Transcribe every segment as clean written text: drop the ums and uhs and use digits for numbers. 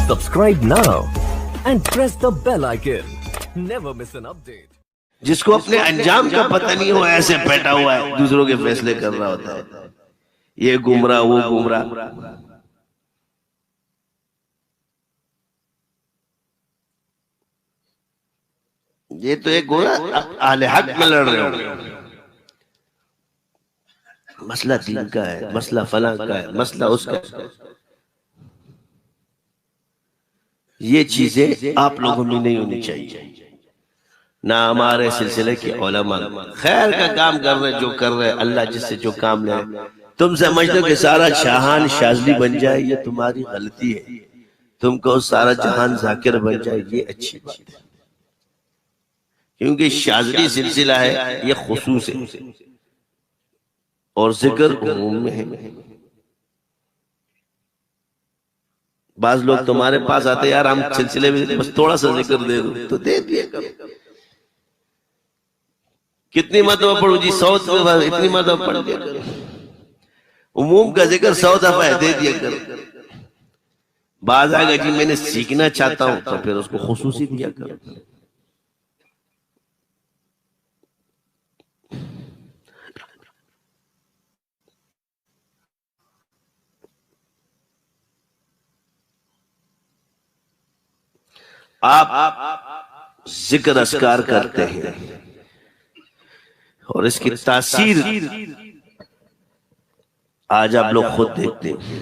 Subscribe now and press the bell icon. Never miss an update. جس کو اپنے انجام کا پتہ نہیں ہو ایسے بیٹھا ہوا ہے دوسروں کے فیصلے کر رہا ہوتا ہے، یہ گمراہ وہ گمراہ. یہ تو ایک اہل حق میں لڑ رہے ہو، مسئلہ دین کا ہے، مسئلہ فلاں کا ہے، مسئلہ اس کا ہے. یہ چیزیں آپ لوگوں میں نہیں ہونی چاہیے. نہ ہمارے سلسلے کے علماء خیر کا کام کر رہے جو کر رہے، اللہ جس سے جو کام لے. تم سمجھتے ہو کہ سارا جہان شاذلی بن جائے، یہ تمہاری غلطی ہے. تم کو سارا جہان ذاکر بن جائے، یہ اچھی بات ہے. کیونکہ شاذلی سلسلہ ہے، یہ خصوص ہے اور ذکر عموم میں ہے. بعض لوگ تمہارے پاس آتے یار ہم سلسلے میں بس تھوڑا سا ذکر دے دو تو دے دیا کرو. کتنی مرتبہ پڑھو جی؟ 100 دفعہ. اتنی مرتبہ پڑھ دیا کرو. عموم کا ذکر 100 دفعہ ہے، دے دیا کرو. بعض آگا جی میں نے سیکھنا چاہتا ہوں تو پھر اس کو خصوصی دیا کرو. آپ ذکر اذکار کرتے ہیں اور اس کی تاثیر آج آپ لوگ خود دیکھتے ہیں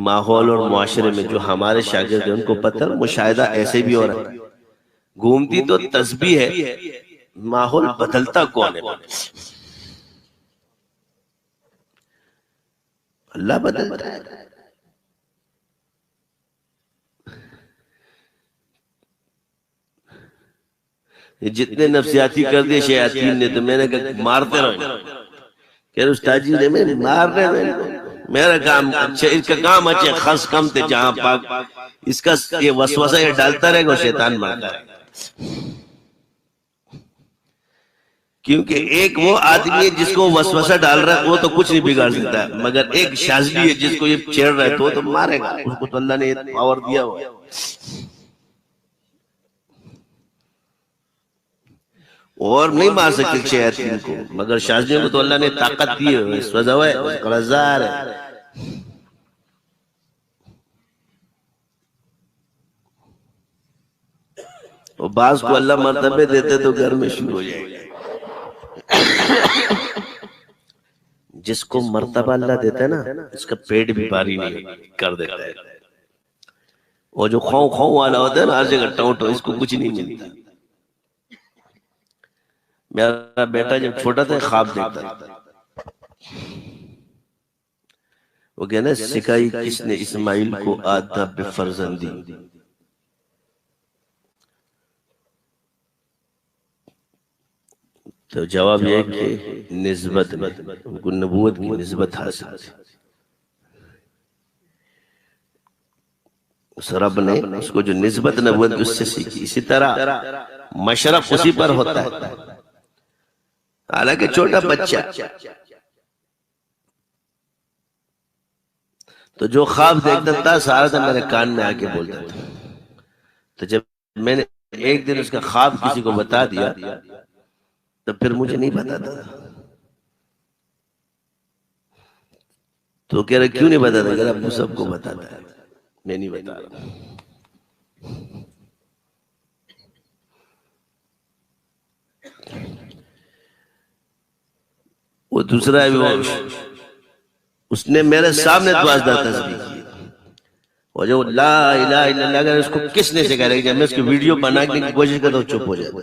ماحول اور معاشرے میں. جو ہمارے شاگرد ہیں ان کو پتہ ہے مشاہدہ ایسے بھی ہو رہا ہے. گھومتی تو تسبیح ہے، ماحول بدلتا کون ہے؟ اللہ بدلتا ہے. جتنے نفسیاتی کر دیے شیاطین نے تو میں نے کہا مارتے رہو. کہ استاد جی نے میں مارنے میں میرا کام اچھا، اس کا کام اچھا خاص کم تھے جہاں پاک. اس کا یہ وسوسہ یہ ڈالتا رہے گا، شیطان مارتا رہے گا. کیونکہ ایک وہ آدمی ہے جس کو وسوسہ ڈال رہا ہے وہ تو کچھ نہیں بگاڑ سکتا ہے، مگر ایک شاذلی ہے جس کو یہ چھیڑ رہا ہے تو مارے گا. اس کو تو اللہ نے پاور دیا ہوا ہے. اور نہیں مار سکتے شیاطین کو، مگر شاذلیوں کو تو اللہ نے طاقت دی ہے. سوزا ہے، قرضار ہے. اور بعض کو اللہ مرتبے دیتے تو گھر میں شروع ہو جائے گا. جس کو مرتبہ اللہ دیتا ہے نا اس کا پیٹ بھی بھاری نہیں کر دیتا ہے. اور جو خوں خوں والا ہوتا ہے نا ہر جگہ ٹاؤں ٹاؤں، اس کو کچھ نہیں ملتا. میرا بیٹا جب چھوٹا تھا خواب دیکھتا تھا، وہ کہنا سکھائی کس نے اسماعیل کو آداب فرزندی. تو جواب یہ کہ نسبت میں ان کو نبوت کی نسبت حاصل تھی. اس رب نے اس کو جو نسبت نبوت اس سے سیکھی. اسی طرح مشرف اسی پر ہوتا ہے. حالانکہ چھوٹا بچہ تو جو خواب دیکھتا تھا سارا تھا میرے کان میں آ کے بولتا تھا. تو جب میں نے ایک دن اس کا خواب کسی کو بتا دیا تو پھر مجھے نہیں بتاتا تھا. تو کہہ رہے کیوں نہیں بتاتا؟ کہہ رہا ابو سب کو بتاتا ہے، میں نہیں بتا رہا. وہ دوسرا ہے اس نے میرے سامنے دعا تسبیح کی. اور جو لا الہ الا اللہ اگر اس کو کس نے سکھایا کہ جب میں اس کی ویڈیو بنانے کی کوشش کرتا ہوں چپ ہو جاتا.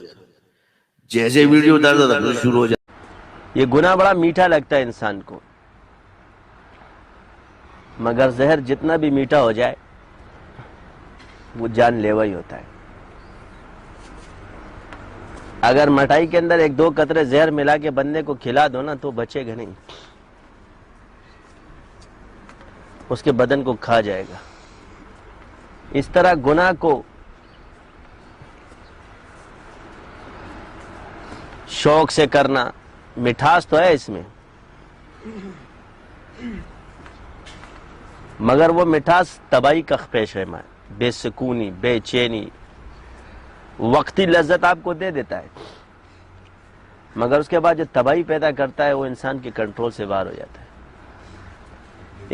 جیسے ویڈیو اتارتا تھا پھر شروع ہو جاتا. یہ گناہ بڑا میٹھا لگتا ہے انسان کو، مگر زہر جتنا بھی میٹھا ہو جائے وہ جان لیوا ہی ہوتا ہے. اگر مٹھائی کے اندر 1-2 قطرے زہر ملا کے بندے کو کھلا دو نا تو بچے گا نہیں، اس کے بدن کو کھا جائے گا. اس طرح گناہ کو شوق سے کرنا، مٹھاس تو ہے اس میں، مگر وہ مٹھاس تباہی کا پیشیمہ ہے، بے سکونی، بے چینی، وقتی لذت آپ کو دے دیتا ہے، مگر اس کے بعد جو تباہی پیدا کرتا ہے وہ انسان کے کنٹرول سے باہر ہو جاتا ہے۔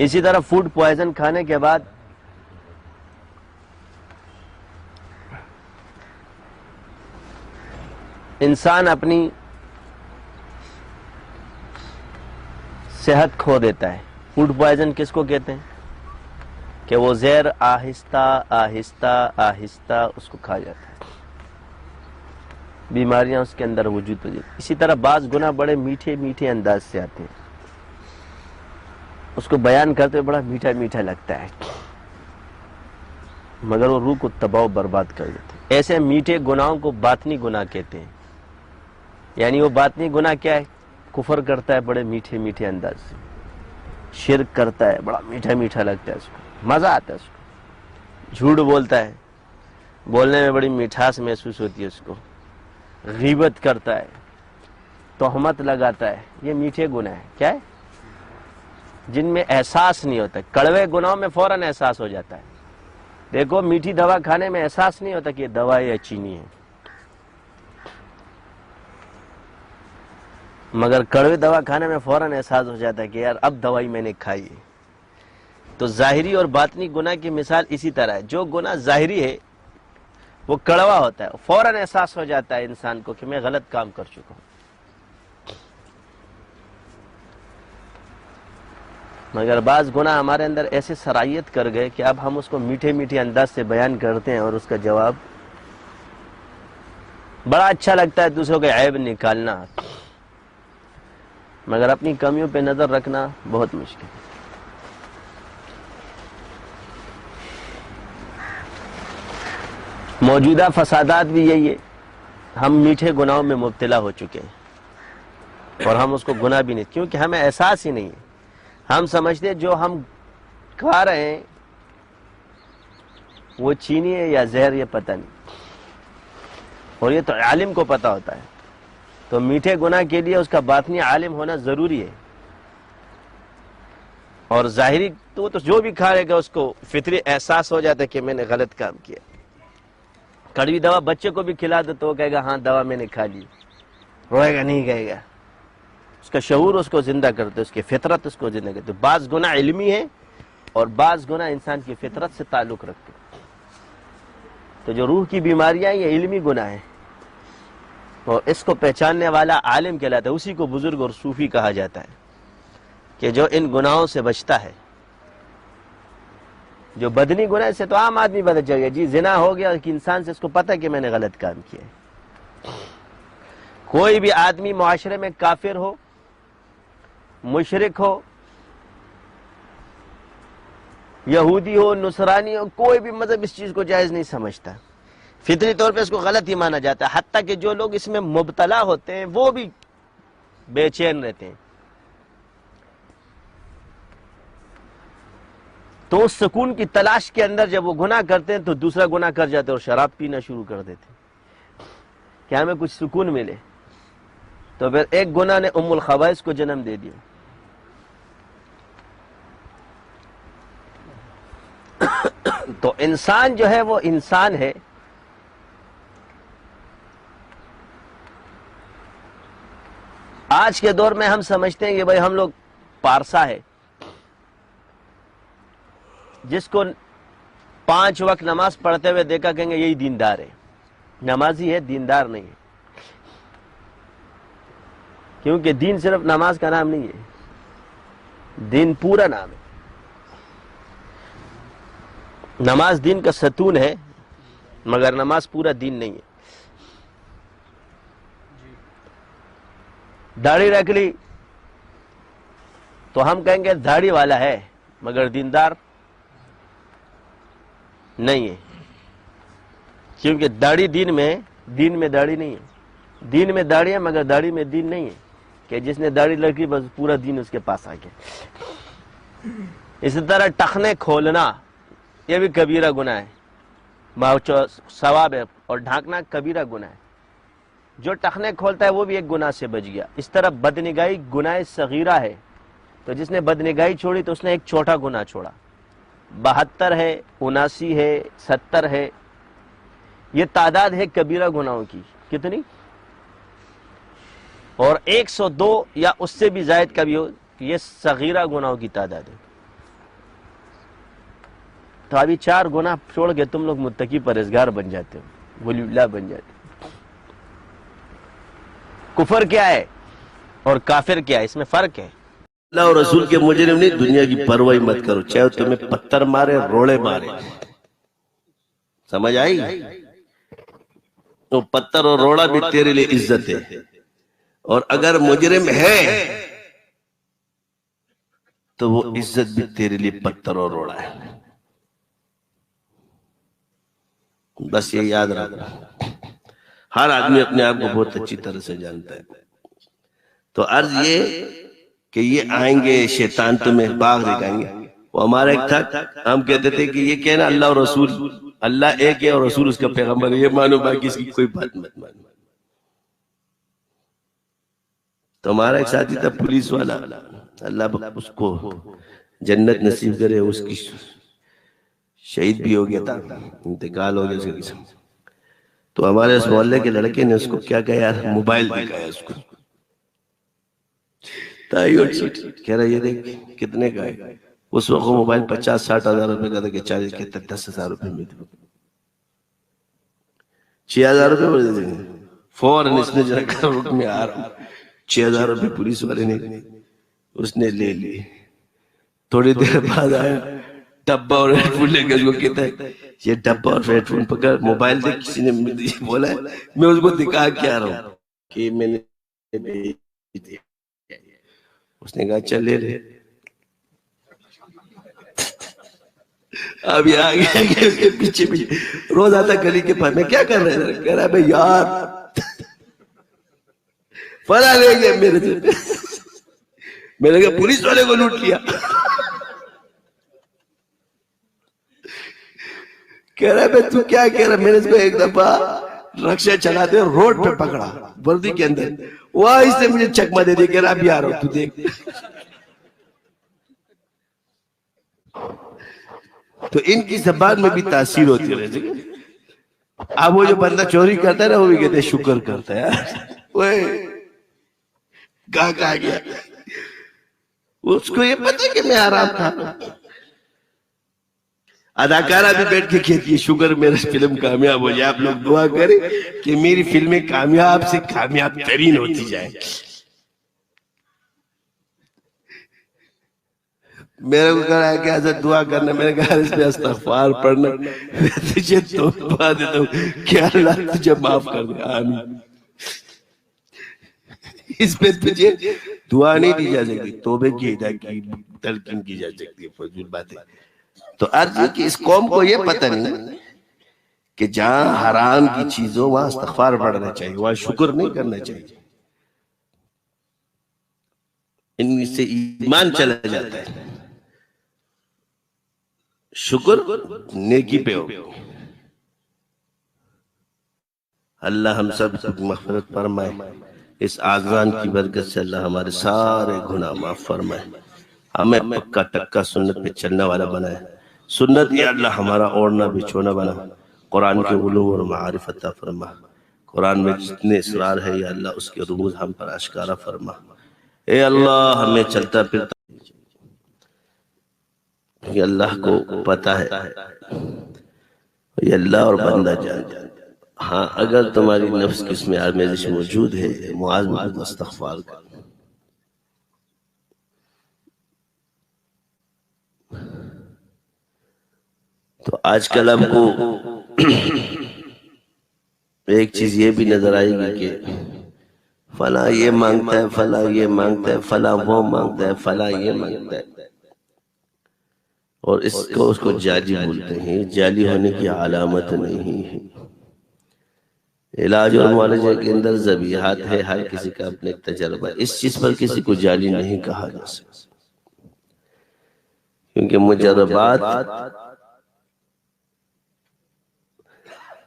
اسی طرح فوڈ پوائزن کھانے کے بعد انسان اپنی صحت کھو دیتا ہے۔ فوڈ پوائزن کس کو کہتے ہیں؟ کہ وہ زہر آہستہ آہستہ آہستہ اس کو کھا جاتا ہے، بیماریاں اس کے اندر وجود ہو جاتی۔ اسی طرح بعض گناہ بڑے میٹھے میٹھے انداز سے آتے ہیں، اس کو بیان کرتے ہوئے بڑا میٹھا میٹھا لگتا ہے، مگر وہ روح کو تباہ و برباد کر دیتے ہیں۔ ایسے میٹھے گناہوں کو باطنی گناہ کہتے ہیں، یعنی وہ باطنی گناہ کیا ہے؟ کفر کرتا ہے بڑے میٹھے میٹھے انداز سے، شرک کرتا ہے بڑا میٹھا میٹھا لگتا ہے، اس کو مزہ آتا ہے، اس کو جھوٹ بولتا ہے، بولنے میں بڑی مٹھاس محسوس ہوتی ہے، اس کو غیبت کرتا ہے، تہمت لگاتا ہے، یہ میٹھے گناہ ہیں۔ کیا ہے؟ جن میں احساس نہیں ہوتا۔ کڑوے گناہوں میں فوراً احساس ہو جاتا ہے۔ دیکھو میٹھی دوا کھانے میں احساس نہیں ہوتا کہ یہ دوا یا چینی ہے، مگر کڑوے دوا کھانے میں فوراً احساس ہو جاتا ہے کہ یار اب دوائی میں نے کھائی ہے۔ تو ظاہری اور باطنی گناہ کی مثال اسی طرح ہے۔ جو گناہ ظاہری ہے وہ کڑوا ہوتا ہے، فوراً احساس ہو جاتا ہے انسان کو کہ میں غلط کام کر چکا ہوں، مگر بعض گناہ ہمارے اندر ایسے صلاحیت کر گئے کہ اب ہم اس کو میٹھے میٹھے انداز سے بیان کرتے ہیں اور اس کا جواب بڑا اچھا لگتا ہے، دوسروں کے عیب نکالنا، مگر اپنی کمیوں پہ نظر رکھنا بہت مشکل ہے۔ موجودہ فسادات بھی یہی ہے، ہم میٹھے گناہوں میں مبتلا ہو چکے ہیں اور ہم اس کو گناہ بھی نہیں، کیونکہ ہمیں احساس ہی نہیں ہے۔ ہم سمجھتے ہیں جو ہم کھا رہے ہیں وہ چینی ہے یا زہر، یہ پتہ نہیں، اور یہ تو عالم کو پتہ ہوتا ہے۔ تو میٹھے گناہ کے لیے اس کا باطنی عالم ہونا ضروری ہے، اور ظاہری تو جو بھی کھا لے گا اس کو فطری احساس ہو جاتا ہے کہ میں نے غلط کام کیا۔ کڑوی دوا بچے کو بھی کھلا دو تو وہ کہے گا ہاں دوا میں نے کھا لی، روئے گا نہیں کہے گا، اس کا شعور اس کو زندہ کرتے، اس کی فطرت اس کو زندہ کرتے۔ بعض گناہ علمی ہے اور بعض گناہ انسان کی فطرت سے تعلق رکھتے۔ تو جو روح کی بیماریاں یہ علمی گناہ ہیں، اور اس کو پہچاننے والا عالم کہلاتا ہے، اسی کو بزرگ اور صوفی کہا جاتا ہے، کہ جو ان گناہوں سے بچتا ہے۔ جو بدنی گناہ سے تو عام آدمی بچ جائے گا، جی زنا ہو گیا کہ انسان سے اس کو پتہ کہ میں نے غلط کام کیا ہے۔ کوئی بھی آدمی معاشرے میں کافر ہو، مشرک ہو، یہودی ہو، نصرانی ہو، کوئی بھی مذہب اس چیز کو جائز نہیں سمجھتا، فطری طور پہ اس کو غلط ہی مانا جاتا ہے۔ حتیٰ کہ جو لوگ اس میں مبتلا ہوتے ہیں وہ بھی بے چین رہتے ہیں۔ تو اس سکون کی تلاش کے اندر جب وہ گناہ کرتے ہیں تو دوسرا گناہ کر جاتے ہیں اور شراب پینا شروع کر دیتے ہیں کہ ہمیں کچھ سکون ملے۔ تو پھر ایک گناہ نے ام الخبائث کو جنم دے دیا۔ تو انسان جو ہے وہ انسان ہے، آج کے دور میں ہم سمجھتے ہیں کہ بھائی ہم لوگ پارسا ہے، جس کو 5 وقت نماز پڑھتے ہوئے دیکھا کہیں گے یہی دیندار ہے، نمازی ہے، دیندار نہیں ہے، کیونکہ دین صرف نماز کا نام نہیں ہے، دین پورا نام ہے۔ نماز دین کا ستون ہے، مگر نماز پورا دین نہیں ہے۔ داڑھی رکھ لی تو ہم کہیں گے داڑھی والا ہے مگر دیندار نہیں ہے، کیونکہ داڑھی دین میں داڑھی نہیں ہے، دین میں داڑھی ہے مگر داڑھی میں دین نہیں ہے، کہ جس نے داڑھی رکھی بس پورا دین اس کے پاس آ گیا۔ اسی طرح ٹخنے کھولنا یہ بھی کبیرہ گناہ ہے، ثواب ہے، اور ڈھانکنا کبیرہ گناہ ہے۔ جو ٹخنے کھولتا ہے وہ بھی ایک گناہ سے بچ گیا۔ اس طرح بدنگاہی گناہ صغیرہ ہے، تو جس نے بدنگاہی چھوڑی تو اس نے ایک چھوٹا گناہ چھوڑا، 72 ہے، 79 ہے، 70 ہے، یہ تعداد ہے کبیرہ گناہوں کی. کتنی؟ اور 102 یا اس سے بھی زائد کبھی ہو، یہ صغیرہ گناہوں کی تعداد ہے. تو ابھی 4 گناہ چھوڑ کے تم لوگ متقی پرہیزگار بن جاتے ہو، ولی اللہ بن جاتے ہو. کفر کیا ہے اور کافر کیا ہے، اس میں فرق ہے. اللہ اور رسول کے مجرم نہیں، دنیا کی پرواہ مت کرو، چاہے تمہیں پتھر مارے، روڑے مارے. سمجھ آئی؟ تو پتھر اور روڑا بھی تیرے لیے عزت ہے، اور اگر مجرم ہے تو وہ عزت بھی تیرے لیے پتھر اور روڑا ہے. بس یہ یاد رکھنا. ہر آدمی اپنے آپ کو بہت اچھی طرح سے جانتا ہے. تو عرض یہ کہ یہ آئیں گے شیطان تمہیں باغ دکھائیں گے. وہ ہمارا ایک تھا، ہم کہتے تھے کہ یہ کہنا اللہ اور رسول، اللہ ایک ہے اور رسول اس کا پیغمبر ہے، یہ مانو، باقی اس کی کوئی بات مت مانو. تو ہمارا ایک ساتھی تھا پولیس والا، اللہ اس کو جنت نصیب کرے، اس کی شہید بھی ہو گیا تھا، انتقال ہو گیا اس کا. تو ہمارے اس محلے کے لڑکے نے اس کو کیا کہا یار، موبائل دکھایا اس کو. کہہ رہا یہ دیکھ کتنے کا ہے. اس وقت موبائل 50-60 ہزار روپے کا تھا، کہ 40 کہتا 10,000 روپے میں دے. 6,000 روپے بڑھ دیں گے. فوراً اس نے جرا کہا رک میں آ رہا ہوں. 6,000 روپے پولیس والے نے اس نے لے لی. تھوڑی دیر بعد آیا ڈبہ اور ہیڈ فون لے کے اس کو کہتا ہے یہ ڈبہ اور ہیڈ فون پکڑ، موبائل دے. کسی نے بولا ہے، میں اس کو دکھا کے آ رہا ہوں کہ میں نے. اس نے کہا چل لے لے. اب یہ آگے پیچھے پیچھے روز آتا گلی کے پاس، میں کیا کر رہے ہیں؟ کہہ رہا ہے بھئی یار فلا لے گئے میرے سے. میں نے کہا پولیس والے کو لوٹ لیا. کہہ رہا ہے بھئی تو کیا کہہ رہا ہے؟ میں نے اس کو ایک دفعہ رکشہ چلاتے روڈ پہ پکڑا وردی کے اندر، وہاں اس نے مجھے چکمہ دے دیا، کہہ رہا اب آ رہا ہوں تو دیکھ. تو ان کی زبان میں بھی تاثیر ہوتی رہتی ہے. اب وہ جو بندہ چوری کرتا ہے نا، وہ بھی کہتے ہیں شکر کرتا ہے. وہ کہاں گیا، اس کو یہ پتہ ہے کہ میں آرام تھا. اداکارہ بھی بیٹھ کے کہتی ہے شکر میرا فلم کامیاب ہو جائے. آپ لوگ دعا کریں کہ میری فلمیں کامیاب سے کامیاب ترین ہوتی جائیں. میرے کو کہا ہے کہ حضرت دعا کرنا، میں نے کہا اس پہ استغفار پڑھنا، میں تجھے دعا دیتا ہوں کہ اللہ تجھے معاف کر دے. آمین. اس پہ تجھے دعا نہیں دی جا سکتی، توبے کی ہدایت کی تلقین کی جا سکتی ہے. فضول بات ہے. تو عرض ہے کہ اس قوم کو یہ پتہ نہیں کہ جہاں حرام کی چیزوں وہاں استغفار پڑھنا چاہیے، وہاں شکر نہیں کرنا چاہیے. ان سے ایمان چلا جاتا ہے. شکر نیکی پہ ہو. اللہ ہم سب کو مغفرت فرمائے. اس آذان کی برکت سے اللہ ہمارے سارے گناہ معاف فرمائے. ہمیں پکا ٹکا سنت پہ چلنے والا بنائے. سنت یا اللہ ہمارا اوڑھنا بچھونا بنا. قرآن کے علوم اور معارف عطا فرما. قرآن میں جتنے اسرار ہے یا اللہ اس کے رموز ہم پر اشکارا فرما. اے اللہ ہمیں چلتا پھرتا، یہ اللہ کو پتہ ہے، یہ اللہ اور بندہ جان. ہاں اگر تمہاری نفس کی اس میں آمیزش موجود ہے، معاذ میں استغفار کر. تو آج کل ہم کو ایک چیز یہ بھی نظر آئے گی کہ فلاں یہ مانگتا ہے، فلاں یہ مانگتا ہے، فلاں وہ مانگتا ہے، فلاں یہ مانگتا ہے، اور اس کو جعلی بولتے ہیں. جعلی ہونے کی علامت نہیں ہے. علاج اور معالجے کے اندر ذبیحات ہے، ہر کسی کا اپنے تجربہ. اس چیز پر کسی کو جعلی نہیں کہا جا سکتا، کیونکہ مجربات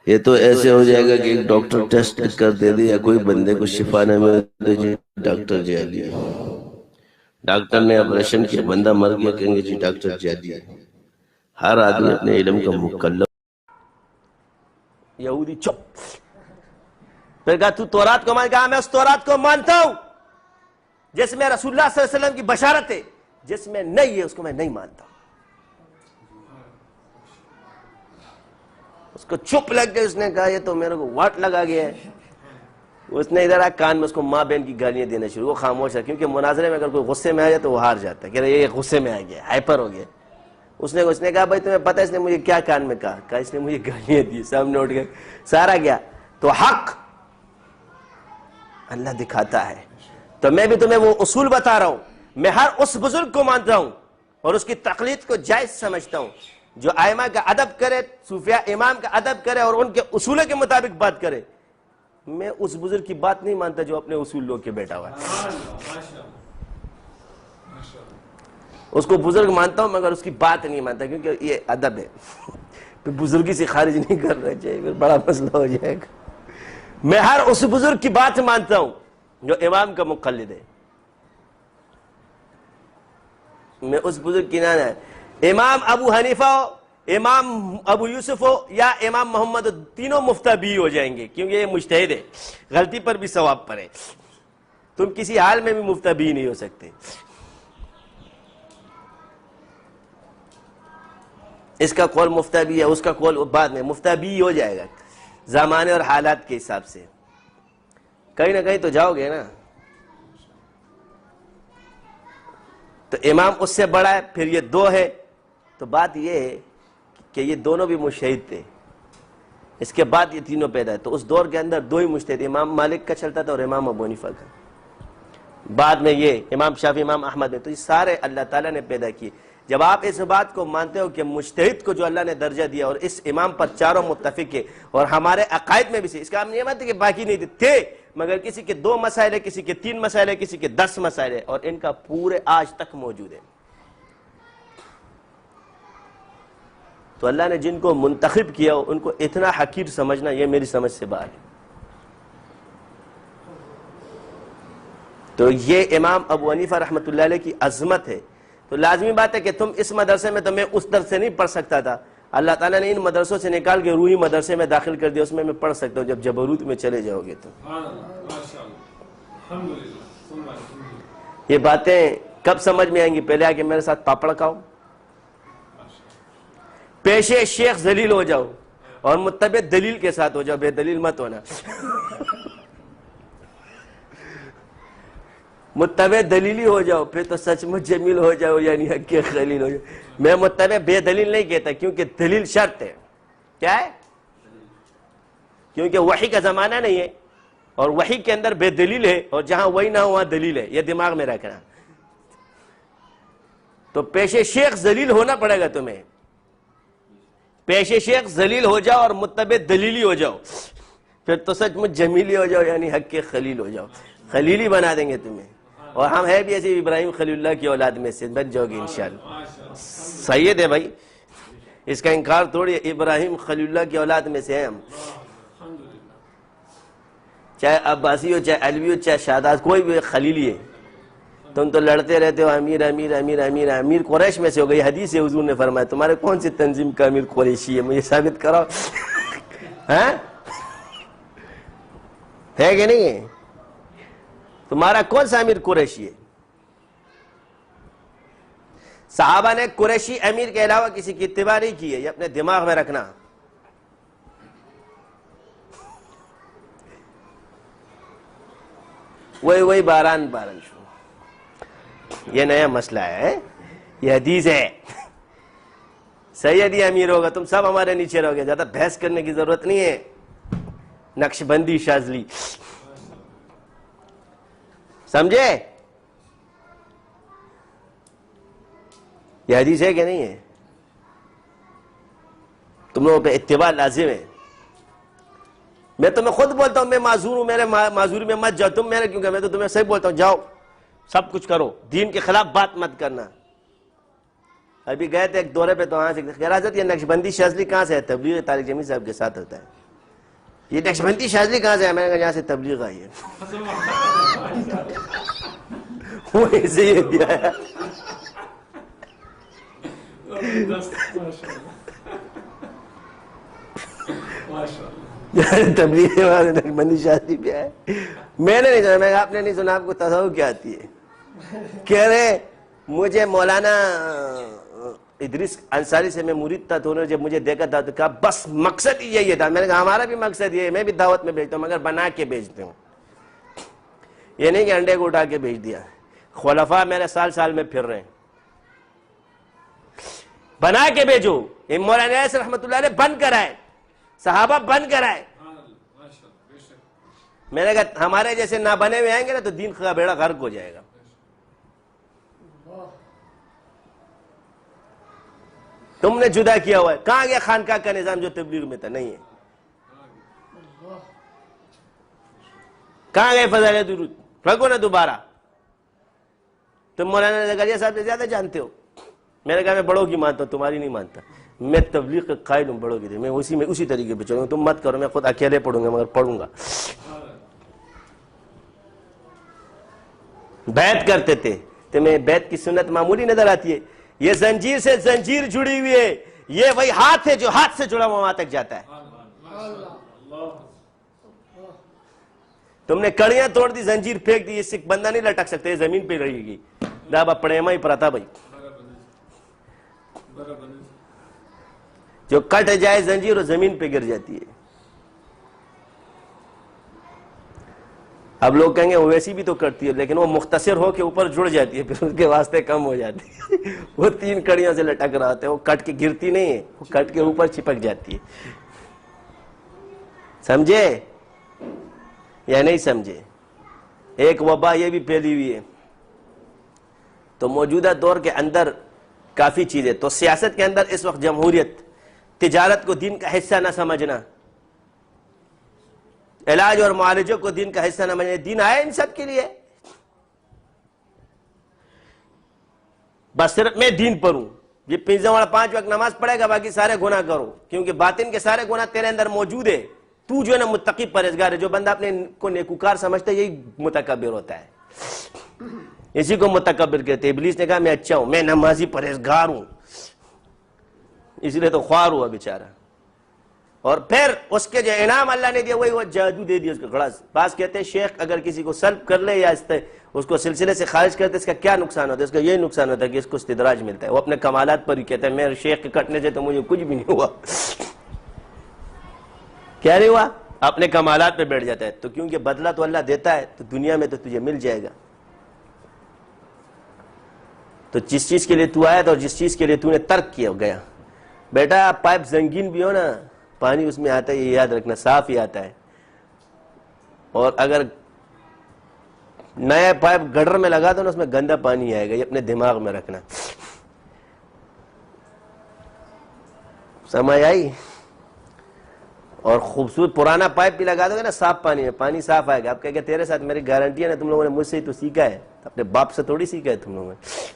یہ تو ایسے ہو جائے گا کہ ایک ڈاکٹر ٹیسٹ کر دے دے یا کوئی بندے کو شفا نہ ملے جی ڈاکٹر جعلی ہے. ڈاکٹر نے آپریشن کیا، بندہ مر گیا، کہیں گے جی ڈاکٹر جعلی ہے. ہر آدمی اپنے علم کا مکلف. یہودی چپ. پھر کہا تو تورات کو مان؟ کہا میں اس تورات کو مانتا ہوں جس میں رسول اللہ صلی اللہ علیہ وسلم کی بشارت ہے، جس میں نہیں ہے اس کو میں نہیں مانتا. اس کو چپ لگ گئے. اس نے کہا یہ تو میرے کو واٹ لگا گیا ہے. اس نے ادھر آ کان میں اس کو ماں بہن کی گالیاں دینا شروع. وہ خاموش ہے، کیونکہ مناظرے میں اگر کوئی غصے میں آ جائے تو وہ ہار جاتا ہے کہ یہ غصے میں آ گیا، ہائپر ہو گیا. اس نے کہا بھائی تمہیں پتہ ہے اس نے مجھے کیا کان میں کہا اس نے مجھے گالیاں دی. سامنے اٹھ گئے، سارا گیا. تو حق اللہ دکھاتا ہے. تو میں بھی تمہیں وہ اصول بتا رہا ہوں. میں ہر اس بزرگ کو مانتا ہوں اور اس کی تقلید کو جائز سمجھتا ہوں جو ائمہ کا ادب کرے، صوفیاء امام کا ادب کرے اور ان کے اصولوں کے مطابق بات کرے. میں اس بزرگ کی بات نہیں مانتا جو اپنے اصول لوگ کے بیٹھا ہوا ہے. اس کو بزرگ مانتا ہوں مگر اس کی بات نہیں مانتا، کیونکہ یہ ادب ہے. بزرگی سے خارج نہیں کرنا چاہیے، پھر بڑا مسئلہ ہو جائے گا. میں ہر اس بزرگ کی بات مانتا ہوں جو امام کا مقلد ہے. میں اس بزرگ کی نانا ہے. امام ابو حنیفہ ہو، امام ابو یوسف ہو یا امام محمد، تینوں مفتبی ہو جائیں گے، کیونکہ یہ مجتہد ہے، غلطی پر بھی ثواب پر ہے. تم کسی حال میں بھی مفتبی نہیں ہو سکتے. اس کا قول مفتبی ہے، اس کا قول بعد میں مفتبی ہو جائے گا زمانے اور حالات کے حساب سے. کہیں نہ کہیں تو جاؤ گے نا. تو امام اس سے بڑا ہے، پھر یہ دو ہے. تو بات یہ ہے کہ یہ دونوں بھی مجتہد تھے. اس کے بعد یہ تینوں پیدا ہے. تو اس دور کے اندر دو ہی مجتہد، امام مالک کا چلتا تھا اور امام ابو حنیفہ کا. بعد میں یہ امام شافعی، امام احمد میں. تو یہ سارے اللہ تعالیٰ نے پیدا کیے. جب آپ اس بات کو مانتے ہو کہ مجتہد کو جو اللہ نے درجہ دیا اور اس امام پر چاروں متفق ہے، اور ہمارے عقائد میں بھی سے، اس کا ہم نہیں مانتے کہ باقی نہیں تھے، مگر کسی کے 2 مسائل ہے، کسی کے 3 مسائل ہے، کسی کے 10 مسائل ہے، اور ان کا پورے آج تک موجود ہے. تو اللہ نے جن کو منتخب کیا ان کو اتنا حقیر سمجھنا یہ میری سمجھ سے باہر ہے. تو یہ امام ابو حنیفہ رحمۃ اللہ علیہ کی عظمت ہے. تو لازمی بات ہے کہ تم اس مدرسے میں، تو میں اس درس سے نہیں پڑھ سکتا تھا. اللہ تعالیٰ نے ان مدرسوں سے نکال کے روحی مدرسے میں داخل کر دیا. اس میں پڑھ سکتا ہوں جب جبروت میں چلے جاؤ گے. تو یہ باتیں کب سمجھ میں آئیں گی؟ پہلے آ کے میرے ساتھ پاپڑ کھاؤ، پیشے شیخ ذلیل ہو جاؤ اور متبع دلیل کے ساتھ ہو جاؤ، بے دلیل مت ہونا. متبع دلیلی ہو جاؤ، پھر تو سچ مچ جمیل ہو جاؤ، یعنی حق کے خلیل ہو جاؤ. میں متبع بے دلیل نہیں کہتا، کیونکہ دلیل شرط ہے. کیا ہے؟ کیونکہ وحی کا زمانہ نہیں ہے اور وحی کے اندر بے دلیل ہے، اور جہاں وحی نہ ہو وہاں دلیل ہے. یہ دماغ میں رکھنا. تو پیشے شیخ ذلیل ہونا پڑے گا تمہیں. پیشے شیخ ذلیل ہو جاؤ اور متبع دلیلی ہو جاؤ، پھر تو سچ مچ جمیلی ہو جاؤ، یعنی حق کے خلیل ہو جاؤ. خلیلی بنا دیں گے تمہیں. اور ہم ہے بھی ایسے ابراہیم خلیل اللہ کی اولاد میں سے، بچ جاؤ گے انشاءاللہ. سید ہے بھائی، اس کا انکار تھوڑی ہے. ابراہیم خلیل اللہ کی اولاد میں سے ہیں ہم. چاہے عباسی ہو، چاہے علوی ہو، چاہے شاداز، کوئی بھی خلیلی ہے. تم تو لڑتے رہتے ہو امیر امیر امیر امیر. امیر قریش میں سے ہو گئی. حدیث ہے حضور نے فرمایا تمہارے کون سی تنظیم کا امیر قریشی ہے؟ مجھے ثابت کراؤ. ہے کہ نہیں ہے؟ تمہارا کون سا امیر قریشی ہے؟ صحابہ نے قریشی امیر کے علاوہ کسی کی اتباع نہیں کی ہے. یہ اپنے دماغ میں رکھنا. وہی باران شو. یہ نیا مسئلہ ہے، یہ حدیث ہے. سیدی امیر ہوگا، تم سب ہمارے نیچے رہو گے. زیادہ بحث کرنے کی ضرورت نہیں ہے. نقش بندی شاذلی، سمجھے؟ یہ حدیث ہے کہ نہیں ہے؟ تم لوگوں پہ اتباع لازم ہے. میں تمہیں خود بولتا ہوں میں معذور ہوں، میرے معذوری میں مت جاؤ. تم میرے کیوں کہ میں تو تمہیں صحیح بولتا ہوں، جاؤ سب کچھ کرو، دین کے خلاف بات مت کرنا. ابھی گئے تھے ایک دورے پہ، تو وہاں سے خیر حضرت یہ نقش بندی شاذلی کہاں سے ہے؟ تبلیغ طارق جمیل صاحب کے ساتھ ہوتا ہے. یہ نقش بندی شاذلی کہاں سے ہے؟ میں نے کہا یہاں سے تبلیغ آئی ہے. وہ ایسے ہی دیا ہے. تبلیغ والے نقشبندی شادی پہ آئے, میں نے نہیں سنا, میں آپ نے نہیں سنا, آپ کو تصوف کیا آتی ہے؟ کہہ رہے مجھے مولانا ادریس انصاری سے میں مرید تھا, تو انہوں نے جب مجھے دیکھا تھا تو کہا بس مقصد ہی یہی تھا. میں نے کہا ہمارا بھی مقصد یہ ہے, میں بھی دعوت میں بھیجتا ہوں مگر بنا کے بھیجتے ہوں, یہ نہیں کہ انڈے کو اٹھا کے بھیج دیا. خلفاء میرے سال سال میں پھر رہے ہیں, بنا کے بھیجو. مولانا ایس رحمۃ اللہ علیہ بند کرائے, صحابہ بند کرائے. میں نے کہا ہمارے جیسے نہ بنے ہوئے آئیں گے نا تو دین کا بیڑا غرق ہو جائے گا. تم نے جدا کیا ہوا ہے. کہاں گیا خانقاہ کا نظام جو تبلیغ میں تھا؟ نہیں ہے. کہاں گئے فضائل درود؟ رکھو نا دوبارہ. تم مولانا زکریا صاحب سے زیادہ جانتے ہو. میں نے کہا میں بڑوں کی مانتا ہوں, تمہاری نہیں مانتا. میں تبلیغ کا قائل ہوں بڑوں کی تھی, میں اسی طریقے پہ چلوں. تم مت کرو, میں خود اکیلے پڑھوں گا مگر پڑھوں گا. بیعت کرتے تھے, تمہیں بیعت کی سنت معمولی نظر آتی ہے؟ یہ زنجیر سے زنجیر جڑی ہوئی ہے, یہ وہی ہاتھ ہے جو ہاتھ سے جڑا ہوا وہاں تک جاتا ہے. تم نے کڑیاں توڑ دی, زنجیر پھینک دی, اس سے بندہ نہیں لٹک سکتے, یہ زمین پہ رہے گی. دابا پڑیما ہی پراتا بھائی, جو کٹ جائے زنجیر وہ زمین پہ گر جاتی ہے. اب لوگ کہیں گے اویسی بھی تو کرتی ہے, لیکن وہ مختصر ہو کے اوپر جڑ جاتی ہے, پھر اس کے واسطے کم ہو جاتی ہے. وہ 3 کڑیوں سے لٹک رہا ہوتا ہے, وہ کٹ کے گرتی نہیں ہے, وہ کٹ کے اوپر چپک جاتی ہے. سمجھے یا نہیں سمجھے؟ ایک وبا یہ بھی پھیلی ہوئی ہے. تو موجودہ دور کے اندر کافی چیزیں, تو سیاست کے اندر اس وقت جمہوریت, تجارت کو دین کا حصہ نہ سمجھنا, علاج اور معالجوں کو دین کا حصہ نہ سمجھنا. دین آیا ان سب کے لیے, بس صرف میں دین پر ہوں. یہ پیزا والا 5 وقت نماز پڑھے گا, باقی سارے گناہ کرو, کیونکہ باطن کے سارے گناہ تیرے اندر موجود ہے. تو جو ہے نا متقی پرہیزگار ہے. جو بندہ اپنے کو نیکوکار سمجھتا ہے یہی متکبر ہوتا ہے, اسی کو متکبر کہتے ہیں. ابلیس نے کہا میں اچھا ہوں, میں نمازی پرہیزگار ہوں, اس لیے تو خوار ہوا بیچارہ. اور پھر اس کے جو انعام اللہ نے دیا وہی وہ جادو دے دیا اس کو کھڑا. بعض کہتے ہیں شیخ اگر کسی کو سلب کر لے یا اس کو سلسلے سے خارج کرتے, اس کا کیا نقصان ہوتا ہے؟ اس کا یہی نقصان ہوتا ہے کہ اس کو استدراج ملتا ہے. وہ اپنے کمالات پر ہی کہتا ہے میرے شیخ کے کٹنے سے تو مجھے کچھ بھی نہیں ہوا. کیا نہیں ہوا؟ اپنے کمالات پہ بیٹھ جاتا ہے. تو کیونکہ بدلہ تو اللہ دیتا ہے, تو دنیا میں تو تجھے مل جائے گا. تو جس چیز کے لیے تو آیا تھا اور جس چیز کے لیے تو نے ترک کیا گیا, بیٹا پائپ زنگین بھی ہو نا, پانی اس میں آتا ہے, یہ یاد رکھنا, صاف ہی آتا ہے. اور اگر نیا پائپ گٹر میں لگا دو نا, اس میں گندا پانی آئے گا, یہ اپنے دماغ میں رکھنا. سمجھ آئی؟ اور خوبصورت پرانا پائپ بھی لگا دو گے نا صاف پانی میں, پانی صاف آئے گا. آپ کہیں گے تیرے ساتھ میری گارنٹی ہے نا, تم لوگوں نے مجھ سے ہی تو سیکھا ہے, اپنے باپ سے تھوڑی سیکھا ہے تم لوگوں نے.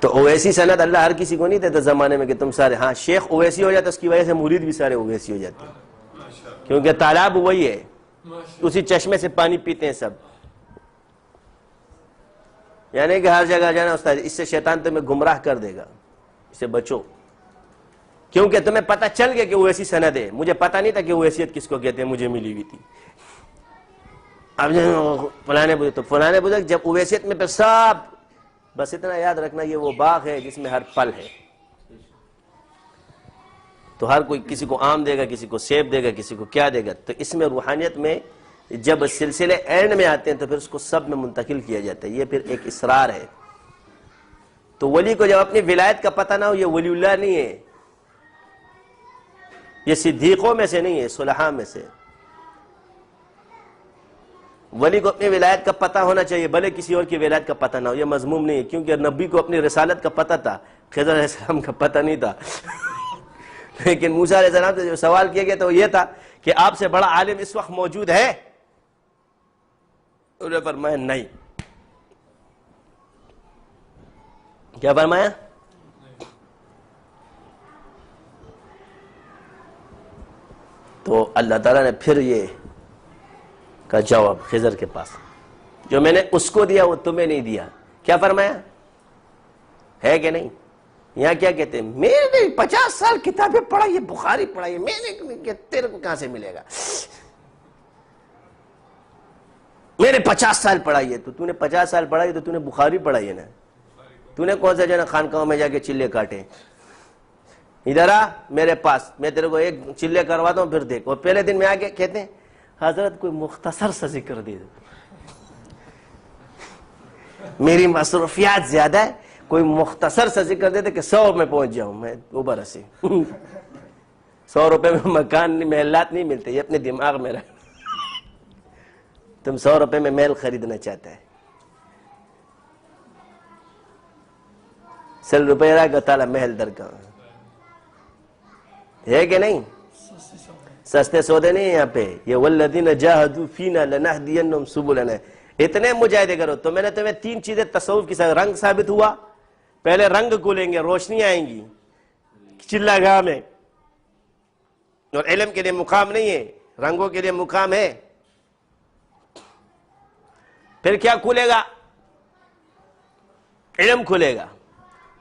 تو اویسی سند اللہ ہر کسی کو نہیں دیتا زمانے میں کہ تم سارے, ہاں شیخ اویسی ہو جاتا, اس کی وجہ سے مرید بھی سارے اویسی ہو جاتے ہیں, کیونکہ تالاب وہی ہے, اسی چشمے سے پانی پیتے ہیں سب. یعنی کہ ہر جگہ جانا استاد, اس سے شیطان تمہیں گمراہ کر دے گا, اس سے بچو. کیونکہ تمہیں پتہ چل گیا کہ اویسی سند ہے. مجھے پتہ نہیں تھا کہ اویسیت کس کو کہتے ہیں, مجھے ملی ہوئی تھی. اب فلانے بزرگ, تو فلانے بزرگ جب اویسیت میں پھر سب, بس اتنا یاد رکھنا یہ وہ باغ ہے جس میں ہر پھل ہے. تو ہر کوئی کسی کو آم دے گا, کسی کو سیب دے گا, کسی کو کیا دے گا. تو اس میں روحانیت میں جب سلسلے اینڈ میں آتے ہیں تو پھر اس کو سب میں منتقل کیا جاتا ہے. یہ پھر ایک اسرار ہے. تو ولی کو جب اپنی ولایت کا پتہ نہ ہو, یہ ولی اللہ نہیں ہے, یہ صدیقوں میں سے نہیں ہے, صلحاء میں سے. ولی کو اپنی ولایت کا پتہ ہونا چاہیے, بھلے کسی اور کی ولایت کا پتہ نہ ہو. یہ مذموم نہیں ہے, کیونکہ نبی کو اپنی رسالت کا پتہ تھا, خضر علیہ السلام کا پتہ نہیں تھا. لیکن موسیٰ علیہ السلام سے جو سوال کیا گیا تو یہ تھا کہ آپ سے بڑا عالم اس وقت موجود ہے؟ انہوں نے فرمایا نہیں. کیا فرمایا؟ تو اللہ تعالیٰ نے پھر یہ کا جواب خضر کے پاس, جو میں نے اس کو دیا وہ تمہیں نہیں دیا, کیا فرمایا ہے کہ نہیں؟ یہاں کیا کہتے ہیں میں نے 50 سال کتابیں پڑھائی ہے، بخاری پڑھائی ہے، میں نے، تیرے کو کہاں سے ملے گا؟ میں نے 50 سال پڑھائی ہے. تو نے 50 سال پڑھائی تو نے بخاری پڑھائی ہے نا. تو نے کون سا جو ہے نا خانقاہوں میں جا کے چلے کاٹے؟ ادھر آ میرے پاس، میں تیرے کو ایک چلے کرواتا ہوں پھر دیکھ. اور پہلے دن میں آ کے کہتے ہیں حضرت کوئی مختصر سا ذکر دے دو، میری مصروفیات زیادہ ہے، کوئی مختصر سا ذکر دے دے کہ 100 میں پہنچ جاؤں میں اوبر سے. 100 روپے میں مکان محلات نہیں ملتے، یہ اپنے دماغ میں رکھ. تم 100 روپے میں محل خریدنا چاہتا ہے، 100 روپے رہا گا تالا محل در کا ہے کہ نہیں؟ سستے سودے نہیں یہاں پہ. یہ والذین جاہدوا فینا لنہدینہم سبلنا. اتنے مجاہدے کرو. تو میں نے تمہیں 3 چیزیں تصوف کی ساتھ رنگ ثابت ہوا. پہلے رنگ کھلیں گے، روشنی آئیں گی چلا گاہ میں. اور علم کے لیے مقام نہیں ہے، رنگوں کے لیے مقام ہے. پھر کیا کھلے گا؟ علم کھلے گا.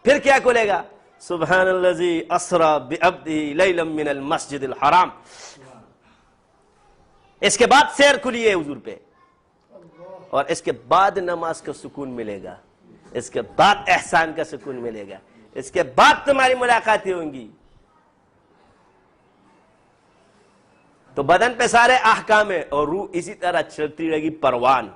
پھر کیا کھلے گا؟ سبحان الذی اسری بعبدہ لیلا من المسجد الحرام. اس کے بعد سیر کھلی ہے حضور پہ، اور اس کے بعد نماز کا سکون ملے گا، اس کے بعد احسان کا سکون ملے گا، اس کے بعد تمہاری ملاقاتیں ہوں گی. تو بدن پہ سارے احکام ہے اور روح اسی طرح چلتی رہے گی پروان.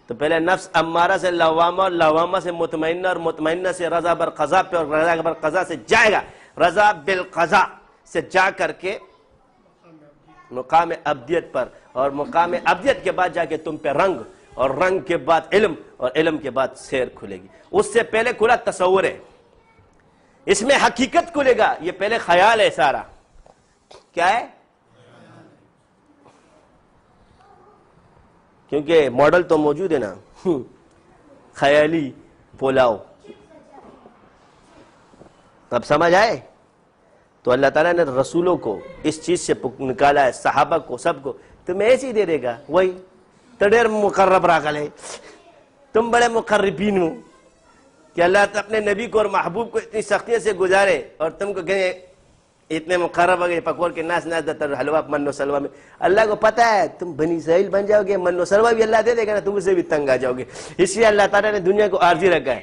تو پہلے نفس امارہ سے لوامہ، اور لوامہ سے مطمئنہ، اور مطمئنہ سے رضا بالقضا پہ، اور رضا بالقضا سے جائے گا رضا بالقضا سے جا کر کے مقام ابدیت پر، اور مقام ابدیت کے بعد جا کے تم پہ رنگ، اور رنگ کے بعد علم، اور علم کے بعد سیر کھلے گی. اس سے پہلے کھلا تصور ہے، اس میں حقیقت کھلے گا. یہ پہلے خیال ہے سارا. کیا ہے؟ کیونکہ ماڈل تو موجود ہے نا، خیالی پولاؤ. اب سمجھ آئے؟ تو اللہ تعالیٰ نے رسولوں کو اس چیز سے نکالا ہے، صحابہ کو، سب کو. تمہیں ایسے ہی دے دے گا وہی تڈیر مقرب راکل ہے. تم بڑے مقربین ہو کہ اللہ اپنے نبی کو اور محبوب کو اتنی سختیوں سے گزارے، اور تم کو کہیں اتنے مقرب ہو گئے پکور کے ناس ناس دتر حلوہ من و سلوہ میں. اللہ کو پتا ہے تم بنی اسرائیل بن جاؤ گے، من و سلوہ بھی اللہ دے دے گا نا، تم اسے بھی تنگ آ جاؤ گے. اس لیے اللہ تعالیٰ نے دنیا کو عارضی رکھا ہے.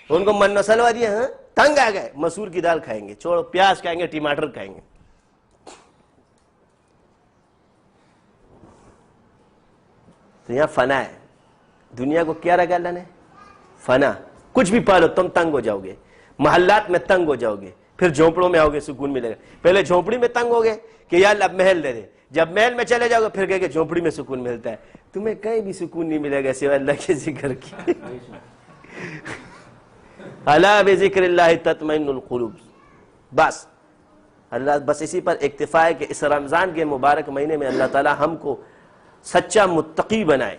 ان کو من و سلوہ دیا، ہاں تنگ آ گئے، مسور کی دال کھائیں گے، چھوڑو پیاز کھائیں گے، ٹماٹر کھائیں گے. تو یہاں فنا ہے. دنیا کو کیا رکھا اللہ نے؟ فنا. کچھ بھی پالو تم تنگ ہو جاؤ گے، محلات میں تنگ ہو جاؤ گے، پھر جھونپڑوں میں آؤ گے سکون ملے گا. پہلے جھونپڑی میں تنگ ہو گئے کہ یا اللہ محل دے دے، جب محل میں چلے جاؤ گے پھر کہے کہ جھونپڑی میں سکون ملتا ہے. تمہیں کہیں بھی سکون نہیں ملے گا سوائے اللہ کے ذکر کی. الا بذکر اللہ تطمئن القلوب. بس اللہ بس اسی پر اکتفا ہے کہ اس رمضان کے مبارک مہینے میں اللہ تعالی ہم کو سچا متقی بنائے.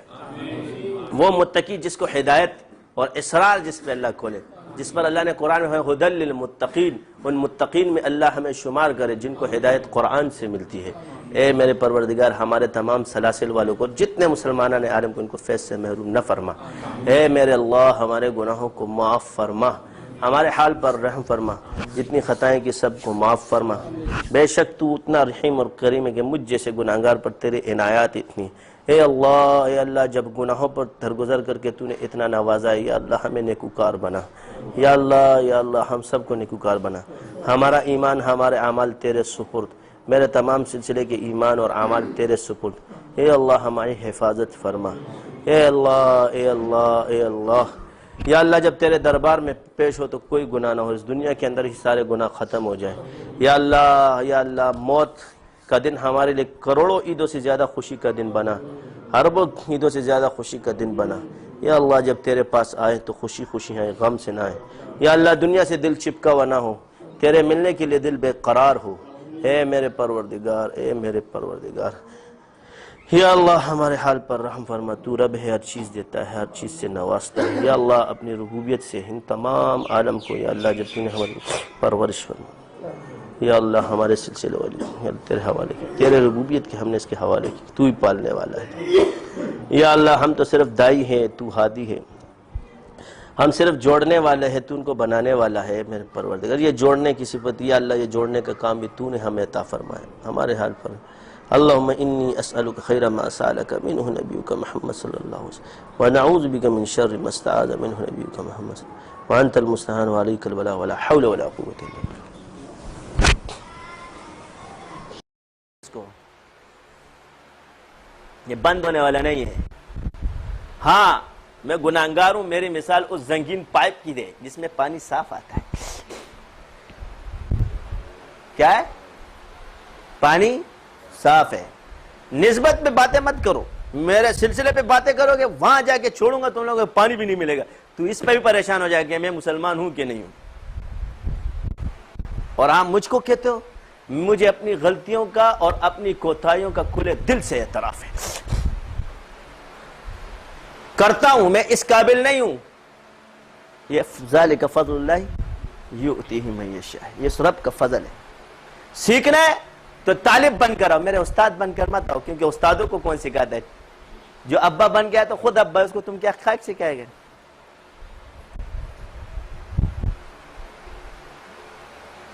وہ متقی جس کو ہدایت اور اسرار جس پہ اللہ کھولے، جس پر اللہ نے قرآن میں ہدی للمتقین، ان متقین میں اللہ ہمیں شمار کرے جن کو ہدایت قرآن سے ملتی ہے. اے میرے پروردگار ہمارے تمام سلاسل والوں کو، جتنے مسلمانان عالم کو، ان کو فیض سے محروم نہ فرما. اے میرے اللہ ہمارے گناہوں کو معاف فرما، ہمارے حال پر رحم فرما، جتنی خطائیں کی سب کو معاف فرما. بے شک تو اتنا رحیم اور کریم ہے کہ مجھ جیسے گناہگار پر تیرے عنایات اتنی. اے اللہ جب گناہوں پر درگزر کر کے تو نے اتنا نوازا ہے، یا اللہ ہمیں نیکوکار بنا. یا اللہ ہم سب کو نیکوکار بنا. ہمارا ایمان، ہمارے اعمال تیرے سپرد، میرے تمام سلسلے کے ایمان اور اعمال تیرے سپرد. اے اللہ ہماری حفاظت فرما. اے اللہ یا اللہ جب تیرے دربار میں پیش ہو تو کوئی گناہ نہ ہو، اس دنیا کے اندر ہی سارے گناہ ختم ہو جائیں. یا اللہ موت کا دن ہمارے لیے کروڑوں عیدوں سے زیادہ خوشی کا دن بنا، اربوں عیدوں سے زیادہ خوشی کا دن بنا. یا اللہ جب تیرے پاس آئے تو خوشی خوشی آئے، غم سے نہ آئے. یا اللہ دنیا سے دل چپکا ہوا نہ ہو، تیرے ملنے کے لیے دل بے قرار ہو. اے میرے پروردگار، اے میرے پروردگار، یا اللہ ہمارے حال پر رحم فرما. تو رب ہے، ہر چیز دیتا ہے، ہر چیز سے نوازتا ہے. یا اللہ اپنی ربوبیت سے ان تمام عالم کو، یا اللہ جب تو نے ہماری پرورش فرما، یا اللہ ہمارے سلسلے والے تیرے حوالے کی، تیرے ربوبیت کے ہم نے اس کے حوالے کی. تو ہی پالنے والا ہے. یا اللہ ہم تو صرف دائی ہیں، تو ہادی ہے. ہم صرف جوڑنے والے ہیں، تو ان کو بنانے والا ہے میرے پروردگار. یہ جوڑنے کی صفت، یا اللہ یہ جوڑنے کا کام بھی تو نے ہمیں عطا فرمایا، ہمارے حال پر. اللہم انی اسألک خیر ما سألک منہ نبیک محمد صلی اللہ علیہ وسلم ونعوذ بک من شر ما استعاذ منہ نبیک محمد صلی اللہ علیہ وسلم وانت المستعان وعلیک البلاء ولا حول ولا قوة الا باللہ. یہ بند ہونے والا نہیں ہے. ہاں میں گناہگار ہوں، میری مثال اس زنگین پائپ کی دے جس میں پانی صاف آتا ہے. کیا ہے؟ پانی صاف ہے. نسبت پہ باتیں مت کرو، میرے سلسلے پہ باتیں کرو گے وہاں جا کے چھوڑوں گا تم لوگوں کو پانی بھی نہیں ملے گا. تو اس پہ بھی پریشان ہو جائے کہ میں مسلمان ہوں کہ نہیں ہوں. اور آپ مجھ کو کہتے ہو، مجھے اپنی غلطیوں کا اور اپنی کوتاہیوں کا کھلے دل سے اعتراف ہے. کرتا ہوں، میں اس قابل نہیں ہوں. یہ ذالک فضل اللہ یؤتیہ من یشاء، یہ رب کا فضل ہے. سیکھنا ہے تو طالب بن کر آؤ، میرے استاد بن کر مت آؤ، کیونکہ استادوں کو کون سکھاتا ہے؟ جو ابا بن گیا تو خود ابا، اس کو تم کیا خاک سکھائے گا؟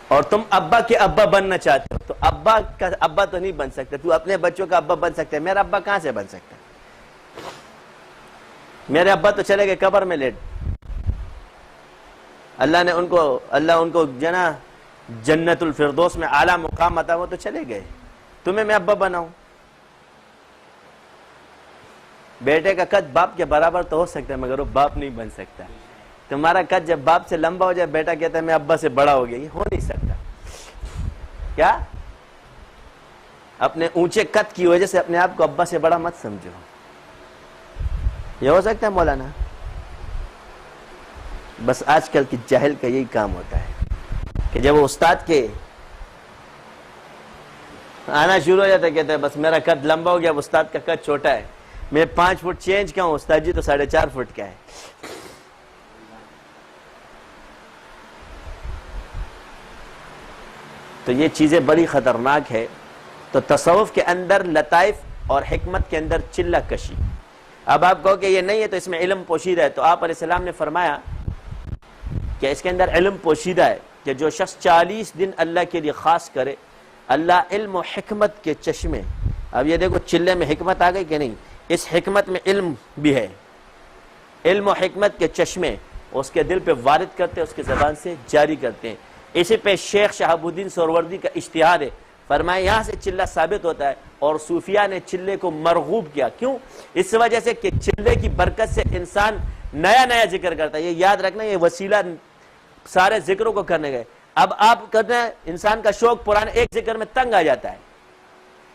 اور تم ابا کے ابا بننا چاہتے ہو تو ابا کا ابا تو نہیں بن سکتے. تو اپنے بچوں کا ابا بن سکتے. میرا ابا کہاں سے بن سکتا ہے؟ میرے ابا تو چلے گئے قبر میں لیٹ. اللہ ان کو جنا جنت الفردوس میں اعلیٰ مقام عطا، وہ تو چلے گئے. تمہیں میں ابا بناؤں؟ بیٹے کا قد باپ کے برابر تو ہو سکتا ہے مگر وہ باپ نہیں بن سکتا. تمہارا قد جب باپ سے لمبا ہو جائے، بیٹا کہتا ہے میں ابا سے بڑا ہو گیا، یہ ہو نہیں سکتا. کیا؟ اپنے اونچے قد کی وجہ سے اپنے آپ کو ابا سے بڑا مت سمجھو. یہ ہو سکتا ہے مولانا؟ بس آج کل کی جاہل کا یہی کام ہوتا ہے کہ جب وہ استاد کے آنا شروع ہو جاتا ہے، کہتا ہے بس میرا قد لمبا ہو گیا، استاد کا قد چھوٹا ہے، میں 5 فٹ چینج کا ہوں، استاد جی تو 4.5 فٹ کا ہے. تو یہ چیزیں بڑی خطرناک ہے. تو تصوف کے اندر لطائف اور حکمت کے اندر چلہ کشی. اب آپ کہو کہ یہ نہیں ہے تو اس میں علم پوشیدہ ہے، تو آپ علیہ السلام نے فرمایا کہ اس کے اندر علم پوشیدہ ہے کہ جو شخص 40 دن اللہ کے لیے خاص کرے، اللہ علم و حکمت کے چشمے. اب یہ دیکھو چلے میں حکمت آ گئی کہ نہیں؟ اس حکمت میں علم بھی ہے. علم و حکمت کے چشمے اس کے دل پہ وارد کرتے ہیں، اس کے زبان سے جاری کرتے ہیں. اسی پہ شیخ شہاب الدین سہروردی کا اجتہاد ہے. فرمایا یہاں سے چلہ ثابت ہوتا ہے. اور صوفیاء نے چلے کو مرغوب کیا. کیوں؟ اس وجہ سے کہ چلے کی برکت سے انسان نیا نیا ذکر کرتا ہے. یہ یاد رکھنا، یہ وسیلہ سارے ذکروں کو کرنے گئے. اب آپ کرنا، انسان کا شوق پرانے ایک ذکر میں تنگ آ جاتا ہے.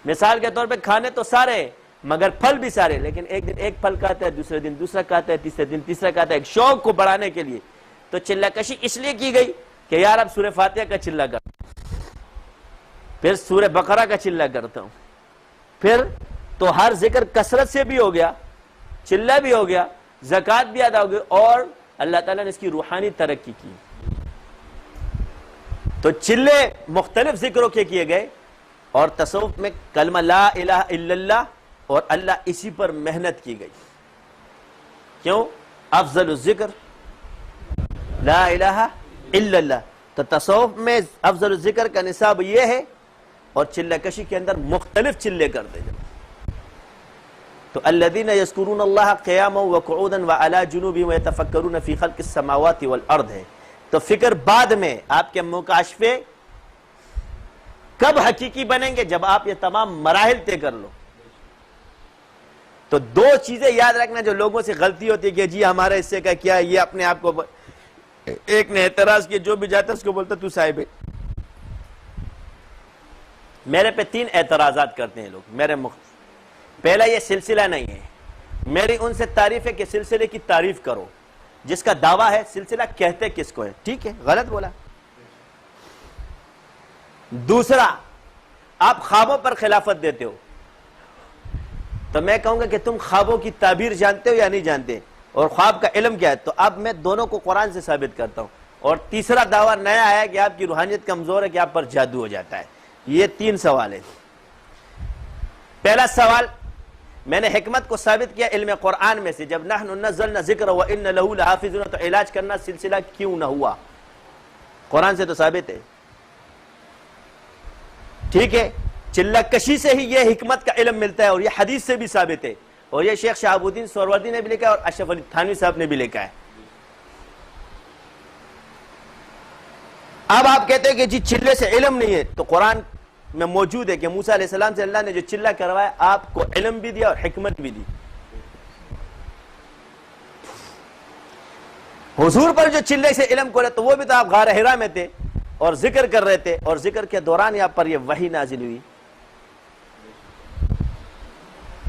مثال کے طور پہ کھانے تو سارے مگر پھل بھی سارے، لیکن ایک دن ایک پھل کھاتا ہے، دوسرے دن دوسرا کھاتا ہے، تیسرے دن تیسرا کھاتا ہے. ایک شوق کو بڑھانے کے لیے تو چلہ کشی اس لیے کی گئی کہ یار اب سورہ فاتحہ کا چلہ کرتا ہوں، پھر سورہ بقرہ کا چلہ کرتا ہوں، پھر تو ہر ذکر کثرت سے بھی ہو گیا، چلہ بھی ہو گیا، زکوٰۃ بھی ادا ہو گئی، اور اللہ تعالیٰ نے اس کی روحانی ترقی کی. تو چلے مختلف ذکروں کے کیے گئے. اور تصوف میں کلمہ لا الہ الا اللہ اور اللہ اسی پر محنت کی گئی. کیوں؟ افضل الذکر لا الہ الا اللہ. تو تصوف میں افضل الذکر کا نصاب یہ ہے، اور چلہ کشی کے اندر مختلف چلے کرتے ہیں. تو الذین یذکرون اللہ قیاما وقعودا وعلی جنوبہم ویتفکرون فی خلق السماوات والارض ہے. تو فکر بعد میں، آپ کے مکاشفے کب حقیقی بنیں گے؟ جب آپ یہ تمام مراحل طے کر لو. تو 2 چیزیں یاد رکھنا جو لوگوں سے غلطی ہوتی ہے کہ جی ہمارا اس سے کا کیا، یہ اپنے آپ کو، ایک نے اعتراض کیا، جو بھی جاتا ہے اس کو بولتا تو صاحب ہے. میرے پہ 3 اعتراضات کرتے ہیں لوگ میرے پہلا، یہ سلسلہ نہیں ہے. میری ان سے تعریف ہے کہ سلسلے کی تعریف کرو. جس کا دعویٰ ہے سلسلہ کہتے کس کو ہے؟ ٹھیک ہے، غلط بولا. دوسرا، آپ خوابوں پر خلافت دیتے ہو، تو میں کہوں گا کہ تم خوابوں کی تعبیر جانتے ہو یا نہیں جانتے، اور خواب کا علم کیا ہے. تو اب میں دونوں کو قرآن سے ثابت کرتا ہوں. اور تیسرا دعویٰ نیا ہے کہ آپ کی روحانیت کمزور ہے، کہ آپ پر جادو ہو جاتا ہے. یہ 3 سوال ہیں. پہلا سوال، میں نے حکمت کو ثابت کیا علم قرآن میں سے، جب نحن نزلنا ذکر وَإِنَّ لَهُ لَحَافِظُونَ، تو علاج کرنا سلسلہ کیوں نہ ہوا؟ قرآن سے تو ثابت ہے. ٹھیک ہے، چلک کشی سے ہی یہ حکمت کا علم ملتا ہے، اور یہ حدیث سے بھی ثابت ہے، اور یہ شیخ شہاب الدین سہروردی نے بھی لکھا ہے اور اشرف علی تھانوی صاحب نے بھی لکھا ہے. اب آپ کہتے ہیں کہ جی چلے سے علم نہیں ہے، تو قرآن میں موجود ہے کہ موسیٰ علیہ السلام سے اللہ نے جو چلہ کروایا آپ کو علم بھی دیا اور حکمت بھی دی. حضور پر جو چلے سے علم کو رہے تو وہ بھی تو آپ غار حرا میں تھے اور ذکر کر رہے تھے، اور ذکر کے دوران آپ پر یہ وحی نازل ہوئی.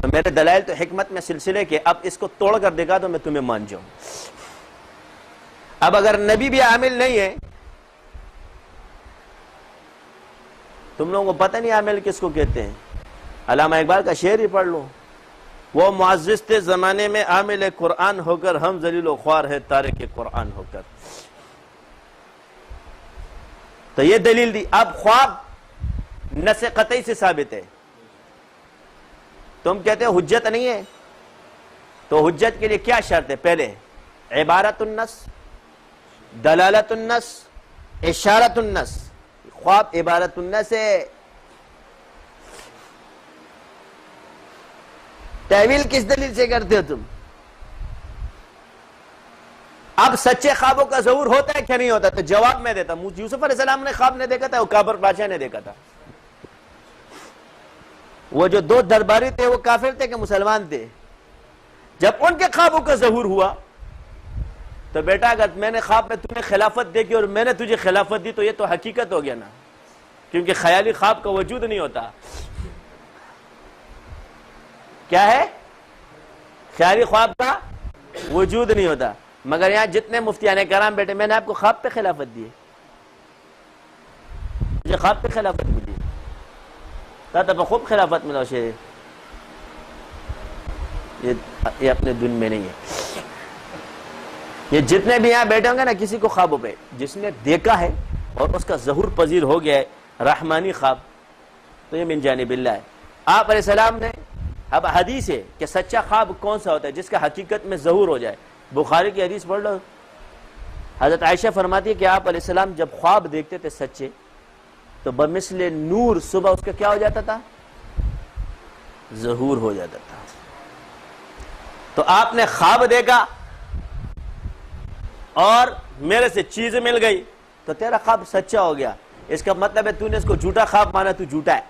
تو میرے دلائل تو حکمت میں سلسلے کے، اب اس کو توڑ کر دکھا دو میں تمہیں مان جاؤں. اب اگر نبی بھی عامل نہیں ہے، تم لوگوں کو پتہ نہیں عامل کس کو کہتے ہیں. علامہ اقبال کا شعر ہی پڑھ لو، وہ معزز تھے زمانے میں عامل قرآن ہو کر، ہم ذلیل و خوار ہے تارک قرآن ہو کر. تو یہ دلیل دی. اب خواب نص قطعی سے ثابت ہے. تم کہتے ہو حجت نہیں ہے، تو حجت کے لیے کیا شرط ہے؟ پہلے عبارت النص، دلالت النص، اشارت النص. خواب عبارت النص ہے. تحویل کس دلیل سے کرتے ہو تم؟ اب سچے خوابوں کا ظہور ہوتا ہے کیا نہیں ہوتا؟ تو جواب میں دیتا ہوں. یوسف علیہ السلام نے خواب نہیں دیکھا تھا، وہ کافر بادشاہ نے دیکھا تھا. وہ جو دو درباری تھے وہ کافر تھے کہ مسلمان تھے؟ جب ان کے خوابوں کا ظہور ہوا تو بیٹا اگر میں نے خواب میں تمہیں خلافت دیکھی اور میں نے تجھے خلافت دی تو یہ تو حقیقت ہو گیا نا، کیونکہ خیالی خواب کا وجود نہیں ہوتا. کیا ہے؟ خیالی خواب کا وجود نہیں ہوتا. مگر یہاں جتنے مفتیان کرام بیٹے، میں نے آپ کو خواب پہ خلافت دی ہے، مجھے خواب پہ خلافت ملی، تب خوب خلافت ملا. شیر یہ اپنے دن میں نہیں ہے. یہ جتنے بھی یہاں بیٹھے ہوں گے نا، کسی کو خوابوں پہ جس نے دیکھا ہے اور اس کا ظہور پذیر ہو گیا ہے رحمانی خواب، تو یہ من جانب اللہ ہے. آپ علیہ السلام نے، اب حدیث ہے کہ سچا خواب کون سا ہوتا ہے؟ جس کا حقیقت میں ظہور ہو جائے. بخاری کی حدیث پڑھ لو. حضرت عائشہ فرماتی ہے کہ آپ علیہ السلام جب خواب دیکھتے تھے سچے تو بمثل نور صبح اس کا کیا ہو جاتا تھا؟ ظہور ہو جاتا تھا. تو آپ نے خواب دیکھا اور میرے سے چیز مل گئی تو تیرا خواب سچا ہو گیا. اس کا مطلب ہے تو نے اس کو جھوٹا خواب مانا، تو جھوٹا ہے.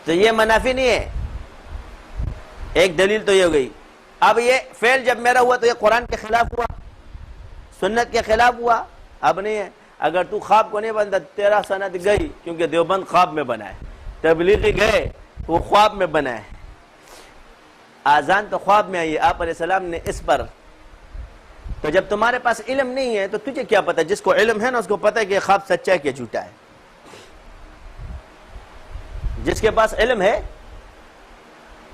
تو یہ منافی نہیں ہے. ایک دلیل تو یہ ہو گئی. اب یہ فعل جب میرا ہوا تو یہ قرآن کے خلاف ہوا، سنت کے خلاف ہوا. اب نہیں ہے. اگر تو خواب کو نہیں بنتا، تیرا سند گئی، کیونکہ دیوبند خواب میں بنا ہے، تبلیغی گئے وہ خواب میں بنا ہے، آزان تو خواب میں آئی ہے. آپ علیہ السلام نے اس پر، تو جب تمہارے پاس علم نہیں ہے تو تجھے کیا پتا؟ جس کو علم ہے نا اس کو پتا ہے کہ خواب سچا ہے کہ جھوٹا ہے. جس کے پاس علم ہے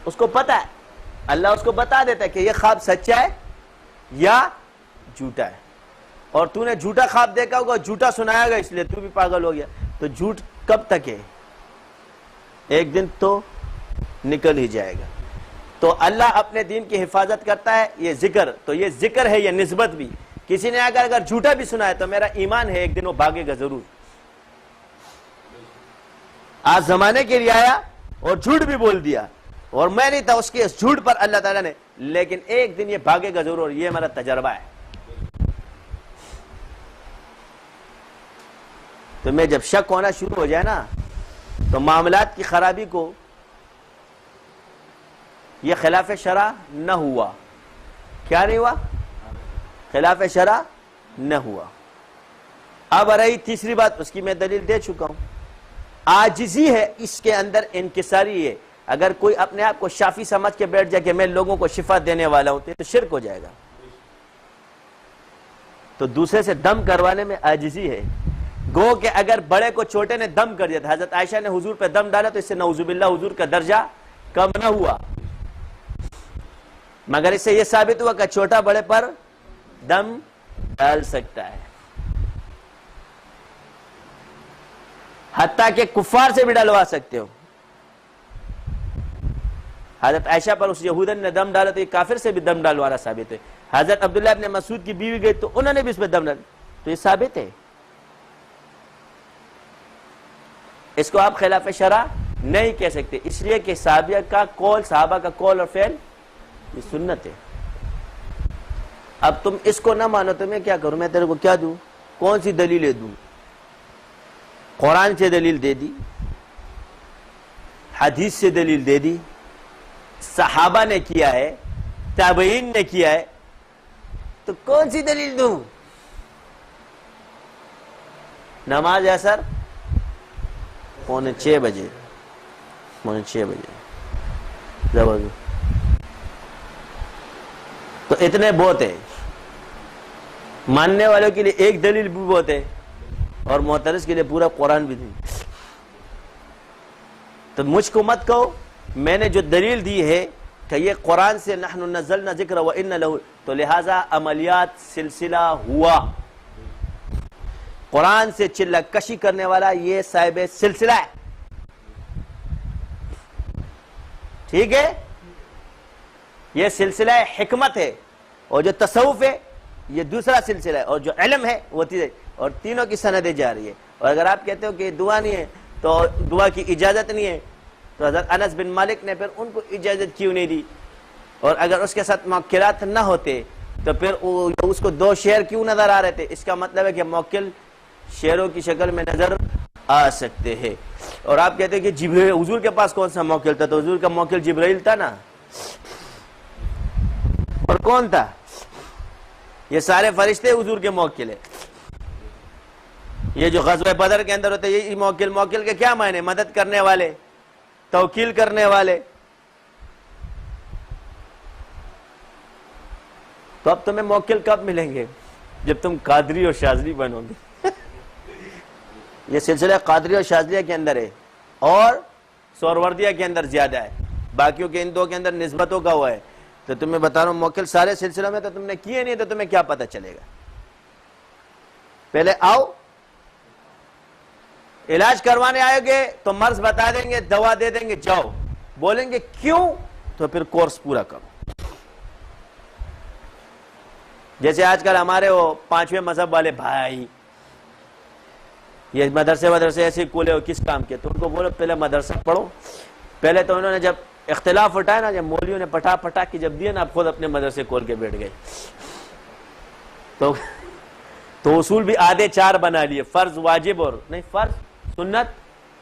اس کو پتا ہے، اللہ اس کو بتا دیتا ہے کہ یہ خواب سچا ہے یا جھوٹا ہے. اور تو نے جھوٹا خواب دیکھا ہوگا، جھوٹا سنایا گا، اس لیے تو بھی پاگل ہو گیا. تو جھوٹ کب تک ہے؟ ایک دن تو نکل ہی جائے گا. تو اللہ اپنے دین کی حفاظت کرتا ہے. یہ ذکر، تو یہ ذکر ہے، یہ نسبت بھی. کسی نے اگر جھوٹا بھی سنا ہے تو میرا ایمان ہے ایک دن وہ بھاگے گا ضرور. آج زمانے کے لیے آیا اور جھوٹ بھی بول دیا، اور میں نہیں تھا اس کے اس جھوٹ پر اللہ تعالیٰ نے، لیکن ایک دن یہ بھاگے گا ضرور. یہ ہمارا تجربہ ہے. تو میں جب شک ہونا شروع ہو جائے نا تو معاملات کی خرابی کو، یہ خلاف شرع نہ ہوا. کیا نہیں ہوا؟ خلاف شرع نہ ہوا. اب رہی تیسری بات، اس کی میں دلیل دے چکا ہوں. عاجزی ہے اس کے اندر، انکساری ہے. اگر کوئی اپنے آپ کو شافی سمجھ کے بیٹھ جائے کہ میں لوگوں کو شفا دینے والا ہوں تو شرک ہو جائے گا. تو دوسرے سے دم کروانے میں عاجزی ہے. گو کہ اگر بڑے کو چھوٹے نے دم کر دیا تھا، حضرت عائشہ نے حضور پہ دم ڈالا تو اس سے نعوذ باللہ حضور کا درجہ کم نہ ہوا، مگر اس سے یہ ثابت ہوا کہ چھوٹا بڑے پر دم ڈال سکتا ہے. حتیٰ کہ کفار سے بھی ڈلوا سکتے ہو. حضرت عائشہ پر اس یہودن نے دم ڈالا تو یہ کافر سے بھی دم ڈالوانا ثابت ہے. حضرت عبداللہ ابن مسعود کی بیوی گئی تو انہوں نے بھی اس پہ دم ڈالا تو یہ ثابت ہے. اس کو آپ خلاف شرع نہیں کہہ سکتے، اس لیے کہ صحابہ کا قول اور فعل یہ سنت ہے. اب تم اس کو نہ مانو تو میں کیا کروں؟ میں تیرے کو کیا دوں؟ کون سی دلیلیں دوں؟ قرآن سے دلیل دے دی، حدیث سے دلیل دے دی، صحابہ نے کیا ہے، تابعین نے کیا ہے، تو کون سی دلیل دوں؟ نماز اثر 5:45 بجے زبردست. تو اتنے بہت ہے، ماننے والوں کے لیے ایک دلیل بھی بہت ہے اور معترض کے لیے پورا قرآن بھی نہیں. تو مجھ کو مت کہو، میں نے جو دلیل دی ہے کہ یہ قرآن سے نحن نزلنا ذکر وَإِنَّ لَهُ، تو لہٰذا عملیات سلسلہ ہوا. قرآن سے چلہ کشی کرنے والا یہ صاحب سلسلہ ہے. ٹھیک ہے، یہ سلسلہ حکمت ہے، اور جو تصوف ہے یہ دوسرا سلسلہ ہے، اور جو علم ہے وہ تیسرا، اور تینوں کی سندیں جا رہی ہے. اور اگر آپ کہتے ہو کہ دعا نہیں ہے تو دعا کی اجازت نہیں ہے، تو حضرت انس بن مالک نے پھر ان کو اجازت کیوں نہیں دی؟ اور اگر اس کے ساتھ موکلات نہ ہوتے تو پھر اس کو 2 شعر کیوں نظر آ رہے تھے؟ اس کا مطلب ہے کہ موکل شعروں کی شکل میں نظر آ سکتے ہیں. اور آپ کہتے ہیں کہ جبرائیل، حضور کے پاس کون سا موکل تھا؟ تو حضور کا موکل جبرائیل تھا نا. اور کون تھا؟ یہ سارے فرشتے حضور کے موکل ہیں. یہ جو غزوہ بدر کے اندر ہوتے ہیں یہ موکل کے کیا معنی؟ مدد کرنے والے، توکیل کرنے والے. تو اب تمہیں موکل کب ملیں گے؟ جب تم قادری اور شاذلی بنو گے. یہ سلسلہ قادری اور شاذلیہ کے اندر ہے اور سوروردیہ کے اندر زیادہ ہے، باقیوں کے ان 2 کے اندر نسبتوں کا ہوا ہے. تو تمہیں بتا رہا ہوں موکل سارے سلسلوں میں تو تم نے کیے نہیں، تو تمہیں کیا پتہ چلے گا؟ پہلے آؤ، علاج کروانے آئے گے تو مرض بتا دیں گے، دوا دے دیں گے، جاؤ. بولیں گے کیوں؟ تو پھر کورس پورا کرو. جیسے آج کل ہمارے وہ 5ویں مذہب والے بھائی یہ مدرسے ایسے کھولے ہو کس کام کے؟ تو ان کو بولو پہلے مدرسہ پڑھو. پہلے تو انہوں نے جب اختلاف اٹھایا نا، جب مولویوں نے پٹا کے جب دیے نا، آپ خود اپنے مدرسے کھول کے بیٹھ گئے. تو اصول بھی آدھے 4 بنا لیے، فرض، واجب اور نہیں، فرض، سنت،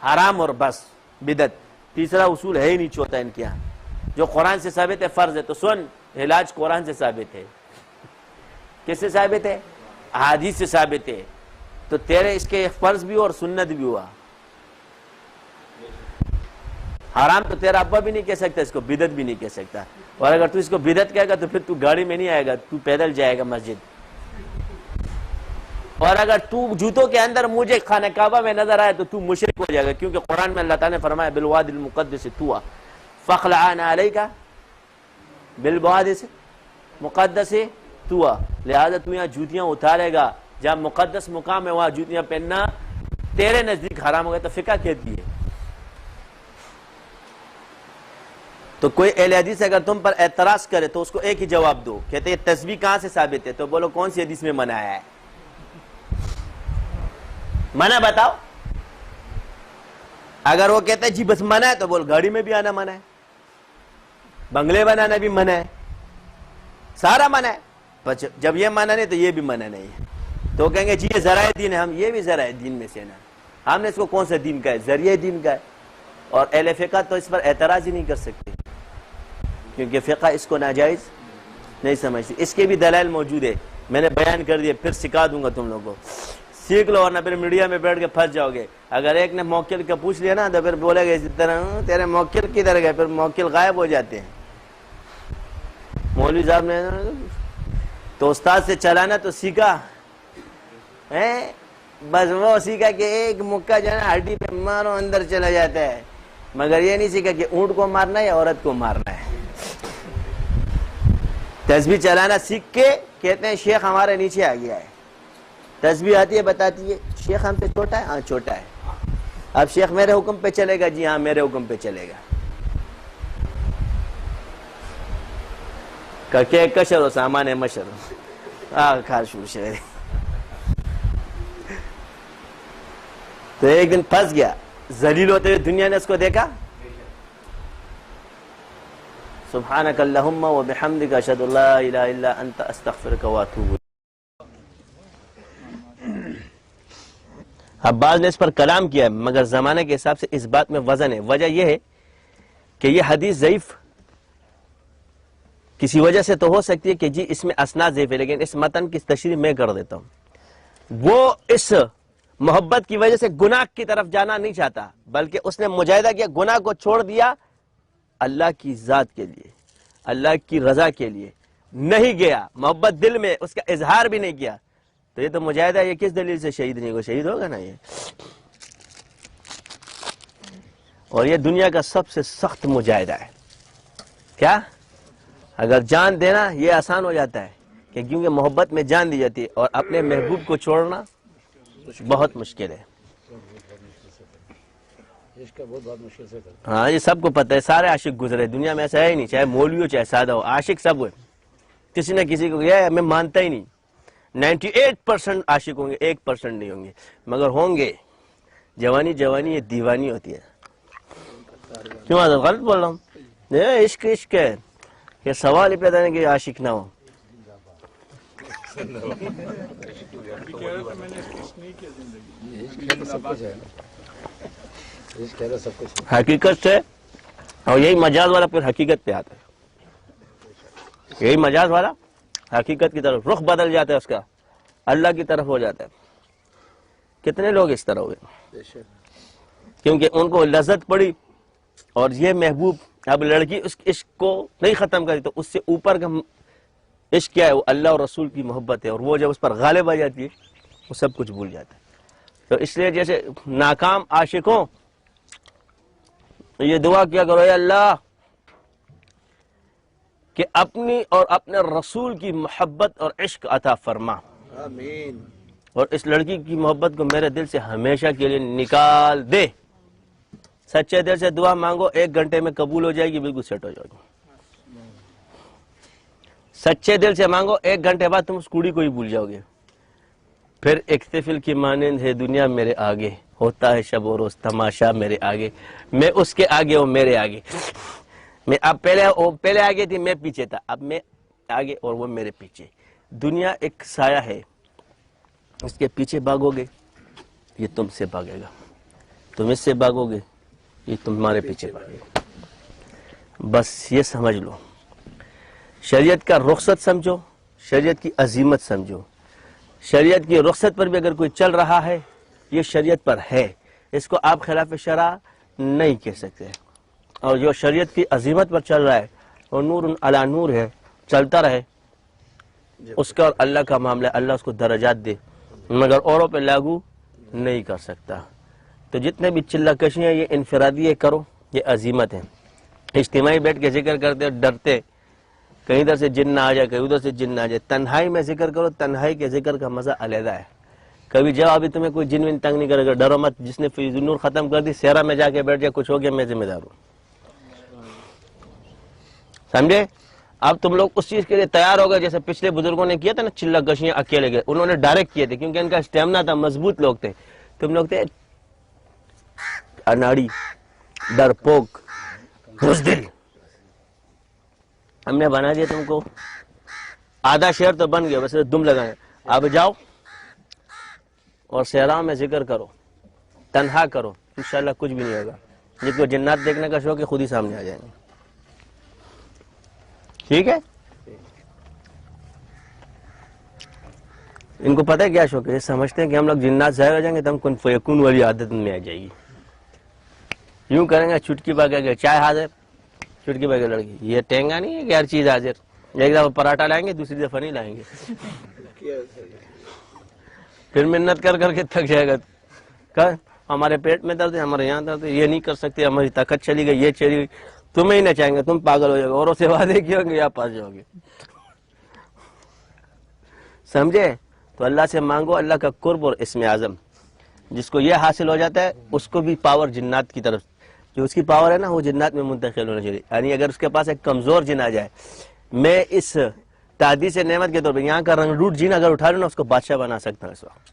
حرام اور بس بدعت. تیسرا اصول ہے ہی نہیں، چوتھا ان کے یہاں. جو قرآن سے ثابت ہے فرض ہے، تو سن، علاج قرآن سے ثابت ہے. کس سے ثابت ہے؟ احادیث سے ثابت ہے. تو تیرے اس کے فرض بھی اور سنت بھی ہوا. حرام تو تیرا ابا بھی نہیں کہہ سکتا، اس کو بدعت بھی نہیں کہہ سکتا. اور اگر تو اس کو بدعت کہے گا تو پھر تو گاڑی میں نہیں آئے گا، تو پیدل جائے گا مسجد. اور اگر تو جوتوں کے اندر مجھے خانہ کعبہ میں نظر آئے تو تو مشرک ہو جائے گا، کیونکہ قرآن میں اللہ تعالیٰ نے فرمایا بالوادی المقدس طویٰ فاخلع علیک بالوادی المقدس طویٰ. لہذا تو یہاں جوتیاں اتارے گا، جہاں مقدس مقام ہے وہاں جوتیاں پہننا تیرے نزدیک حرام ہو گیا. تو فقہ کہتی ہے. تو کوئی اہل حدیث اگر تم پر اعتراض کرے تو اس کو ایک ہی جواب دو، کہتے ہیں تسبیح کہاں سے ثابت ہے؟ تو بولو کون سی حدیث میں منع ہے؟ منع بتاؤ. اگر وہ کہتا ہے جی بس منع ہے تو بول گاڑی میں بھی آنا منع ہے، بنگلے بنانا بھی منع ہے، سارا منع ہے. جب یہ منع نہیں تو یہ بھی منع نہیں ہے. تو کہیں گے جی یہ ذرائع دین ہے، ہم یہ بھی ذرائع دین میں سے نا، ہم نے اس کو کون سا دین کا ہے؟ ذریعہ دین کا ہے. اور اہل فقہ تو اس پر اعتراض ہی نہیں کر سکتے، کیونکہ فقہ اس کو ناجائز نہیں سمجھتی. اس کے بھی دلائل موجود ہے، میں نے بیان کر دیا، پھر سکھا دوں گا تم لوگوں کو. سیکھ لو، اور نہ پھر میڈیا میں بیٹھ کے پھنس جاؤ گے. اگر ایک نے موکل کا پوچھ لیا نا تو پھر بولے گا اسی طرح تیرے موکل کدھر گئے؟ پھر موکل غائب ہو جاتے ہیں. مولوی صاحب نے تو استاد سے چلانا تو سیکھا ہے، بس وہ سیکھا کہ ایک مکہ جو ہے نا ہڈی پہ مارو اندر چلا جاتا ہے، مگر یہ نہیں سیکھا کہ اونٹ کو مارنا ہے یا عورت کو مارنا ہے. تسبیح چلانا سیکھ کے کہتے ہیں شیخ ہمارے نیچے آ گیا ہے. تسبیح آتی ہے، بتاتی ہے شیخ ہم سے چھوٹا ہے، ہاں چھوٹا ہے. اب شیخ میرے حکم پہ چلے گا؟ جی ہاں میرے حکم پہ چلے گا. کہ کشر و سامان مشر خاشور شہری. تو ایک دن پھنس گیا, ذلیل ہوتے ہوئے دنیا نے اس کو دیکھا. سبحانک اللہم و بحمدک اشہد ان لا الہ الا انت استغفرک و اتوب. عباس نے اس پر کلام کیا ہے, مگر زمانے کے حساب سے اس بات میں وزن ہے. وجہ یہ ہے کہ یہ حدیث ضعیف کسی وجہ سے تو ہو سکتی ہے کہ جی اس میں اسناد ضعیف ہے, لیکن اس متن کی تشریح میں کر دیتا ہوں. وہ اس محبت کی وجہ سے گناہ کی طرف جانا نہیں چاہتا, بلکہ اس نے مجاہدہ کیا, گناہ کو چھوڑ دیا اللہ کی ذات کے لیے, اللہ کی رضا کے لیے نہیں گیا, محبت دل میں اس کا اظہار بھی نہیں کیا. تو یہ تو مجاہدہ, یہ کس دلیل سے شہید نہیں ہوگا؟ شہید ہوگا نا یہ. اور یہ دنیا کا سب سے سخت مجاہدہ ہے. کیا؟ اگر جان دینا یہ آسان ہو جاتا ہے, کہ کیونکہ محبت میں جان دی جاتی ہے, اور اپنے محبوب کو چھوڑنا بہت مشکل ہے. ہاں یہ سب کو پتہ ہے, سارے عاشق گزرے دنیا میں, ایسا ہے ہی نہیں, چاہے مولوی ہو چاہے سادہ ہو, عاشق سب ہوئے. کسی نہ کسی کو یہ میں مانتا ہی نہیں, 98% عاشق ہوں گے, 1% نہیں ہوں گے, مگر ہوں گے. جوانی جوانی یہ دیوانی ہوتی ہے. کیوں آدھا غلط بول رہا ہوں؟ یہ عشق عشق ہے, یہ سوال ہی پیدا نہیں کہ عاشق نہ ہو. حقیقت سے, اور یہی مجاز والا پھر حقیقت پہ آتا ہے. یہی مجاز والا حقیقت کی طرف رخ بدل جاتا ہے, اس کا اللہ کی طرف ہو جاتا ہے. کتنے لوگ اس طرح ہوئے, کیونکہ ان کو لذت پڑی, اور یہ محبوب, اب لڑکی اس عشق کو نہیں ختم کری, تو اس سے اوپر کا عشق کیا ہے؟ وہ اللہ اور رسول کی محبت ہے, اور وہ جب اس پر غالب آ جاتی ہے وہ سب کچھ بھول جاتا ہے. تو اس لیے جیسے ناکام عاشقوں یہ دعا کیا کرو, اے اللہ کہ اپنی اور اپنے رسول کی محبت اور عشق عطا فرما, آمین. اور اس لڑکی کی محبت کو میرے دل سے ہمیشہ کے لیے نکال دے. سچے دل سے دعا مانگو, 1 گھنٹے میں قبول ہو جائے گی, بالکل سیٹ ہو جائے گی. سچے دل سے مانگو, 1 گھنٹے بعد تم اس کوڑی کو ہی بھول جاؤ گے. پھر ایک طفل کی مانند ہے دنیا میرے آگے, ہوتا ہے شب و روز تماشا میرے آگے, میں اس کے آگے وہ میرے آگے. میں اب پہلے آگے تھی, میں پیچھے تھا, اب میں آگے اور وہ میرے پیچھے. دنیا ایک سایہ ہے, اس کے پیچھے بھاگو گے یہ تم سے بھاگے گا, تم اس سے بھاگو گے یہ تمہارے پیچھے بھاگے گا. بس یہ سمجھ لو, شریعت کا رخصت سمجھو, شریعت کی عظیمت سمجھو. شریعت کی رخصت پر بھی اگر کوئی چل رہا ہے, یہ شریعت پر ہے, اس کو آپ خلاف شرع نہیں کہہ سکتے. اور جو شریعت کی عظیمت پر چل رہا ہے وہ نور علی نور ہے, چلتا رہے, اس کا اور اللہ کا معاملہ, اللہ اس کو درجات دے, مگر اوروں پہ لاگو نہیں کر سکتا. تو جتنے بھی چلہ کشی ہیں یہ انفرادی کرو, یہ عظیمت ہے. اجتماعی بیٹھ کے ذکر کرتے ڈرتے, کہیں ادھر سے جن نہ آ جائے, کہیں ادھر سے جن نہ آ جائے. تنہائی میں ذکر کرو, تنہائی کے ذکر کا مزہ علیحدہ ہے. کبھی جب ابھی تمہیں کوئی جن ون تنگ نہیں کرے گا, ڈرو مت. جس نے فیض نور ختم کر دی, سیرا میں جا کے بیٹھ جائے, کچھ ہو گیا میں ذمہ دار ہوں. سمجھے؟ اب تم لوگ اس چیز کے لیے تیار ہو گئے جیسے پچھلے بزرگوں نے کیا تھا نا, چلہ گشیاں اکیلے گئے, انہوں نے ڈائریکٹ کیے تھے کیونکہ ان کا اسٹیمنا تھا, مضبوط لوگ تھے. تم لوگ تھے اناڑی, ڈرپوک, بزدل. ہم نے بنا دیا تم کو, آدھا شہر تو بن گیا, بس دم لگائیں. اب جاؤ اور صحراؤں میں ذکر کرو, تنہا کرو, انشاءاللہ کچھ بھی نہیں ہوگا. جس کو جنات دیکھنے کا شوق ہے خود ہی سامنے آ جائیں گے. ٹھیک ہے؟ ان کو پتہ ہے کیا شوق ہے, یہ سمجھتے ہیں کہ ہم لوگ جنات ظاہر ہو جائیں گے تو ہم کن فیکون والی عادت میں آ جائے گی. یوں کریں گے, چٹکی پکے گا, چائے حاضر, چٹکی پکے لڑکی. یہ ٹینگا نہیں ہے کہ ہر چیز حاضر. ایک دفعہ پراٹھا لائیں گے, دوسری دفعہ نہیں لائیں گے, پھر محنت کر کر کے تھک جائے گا. ہمارے پیٹ میں درد ہے, ہمارے یہاں درد ہے, یہ نہیں کر سکتے, ہماری طاقت چلی گئی, یہ چلی گئی. تمہیں ہی نہ چاہیں گے, تم پاگل ہو جاؤ گے, اوروں سے وعدے کیے ہوں گے, یا پاس جاؤ گے. سمجھے؟ تو اللہ سے مانگو اللہ کا قرب اور اسم اعظم. جس کو یہ حاصل ہو جاتا ہے اس کو بھی پاور جنات کی طرف, جو اس کی پاور ہے نا وہ جنات میں منتقل ہونا چاہیے. یعنی اگر اس کے پاس ایک کمزور جن آ جائے, میں اس تعدیث نعمت کے طور پہ یہاں کا رنگ روٹ جین اگر اٹھا لوں نا اس کو بادشاہ بنا سکتا ہوں اس وقت.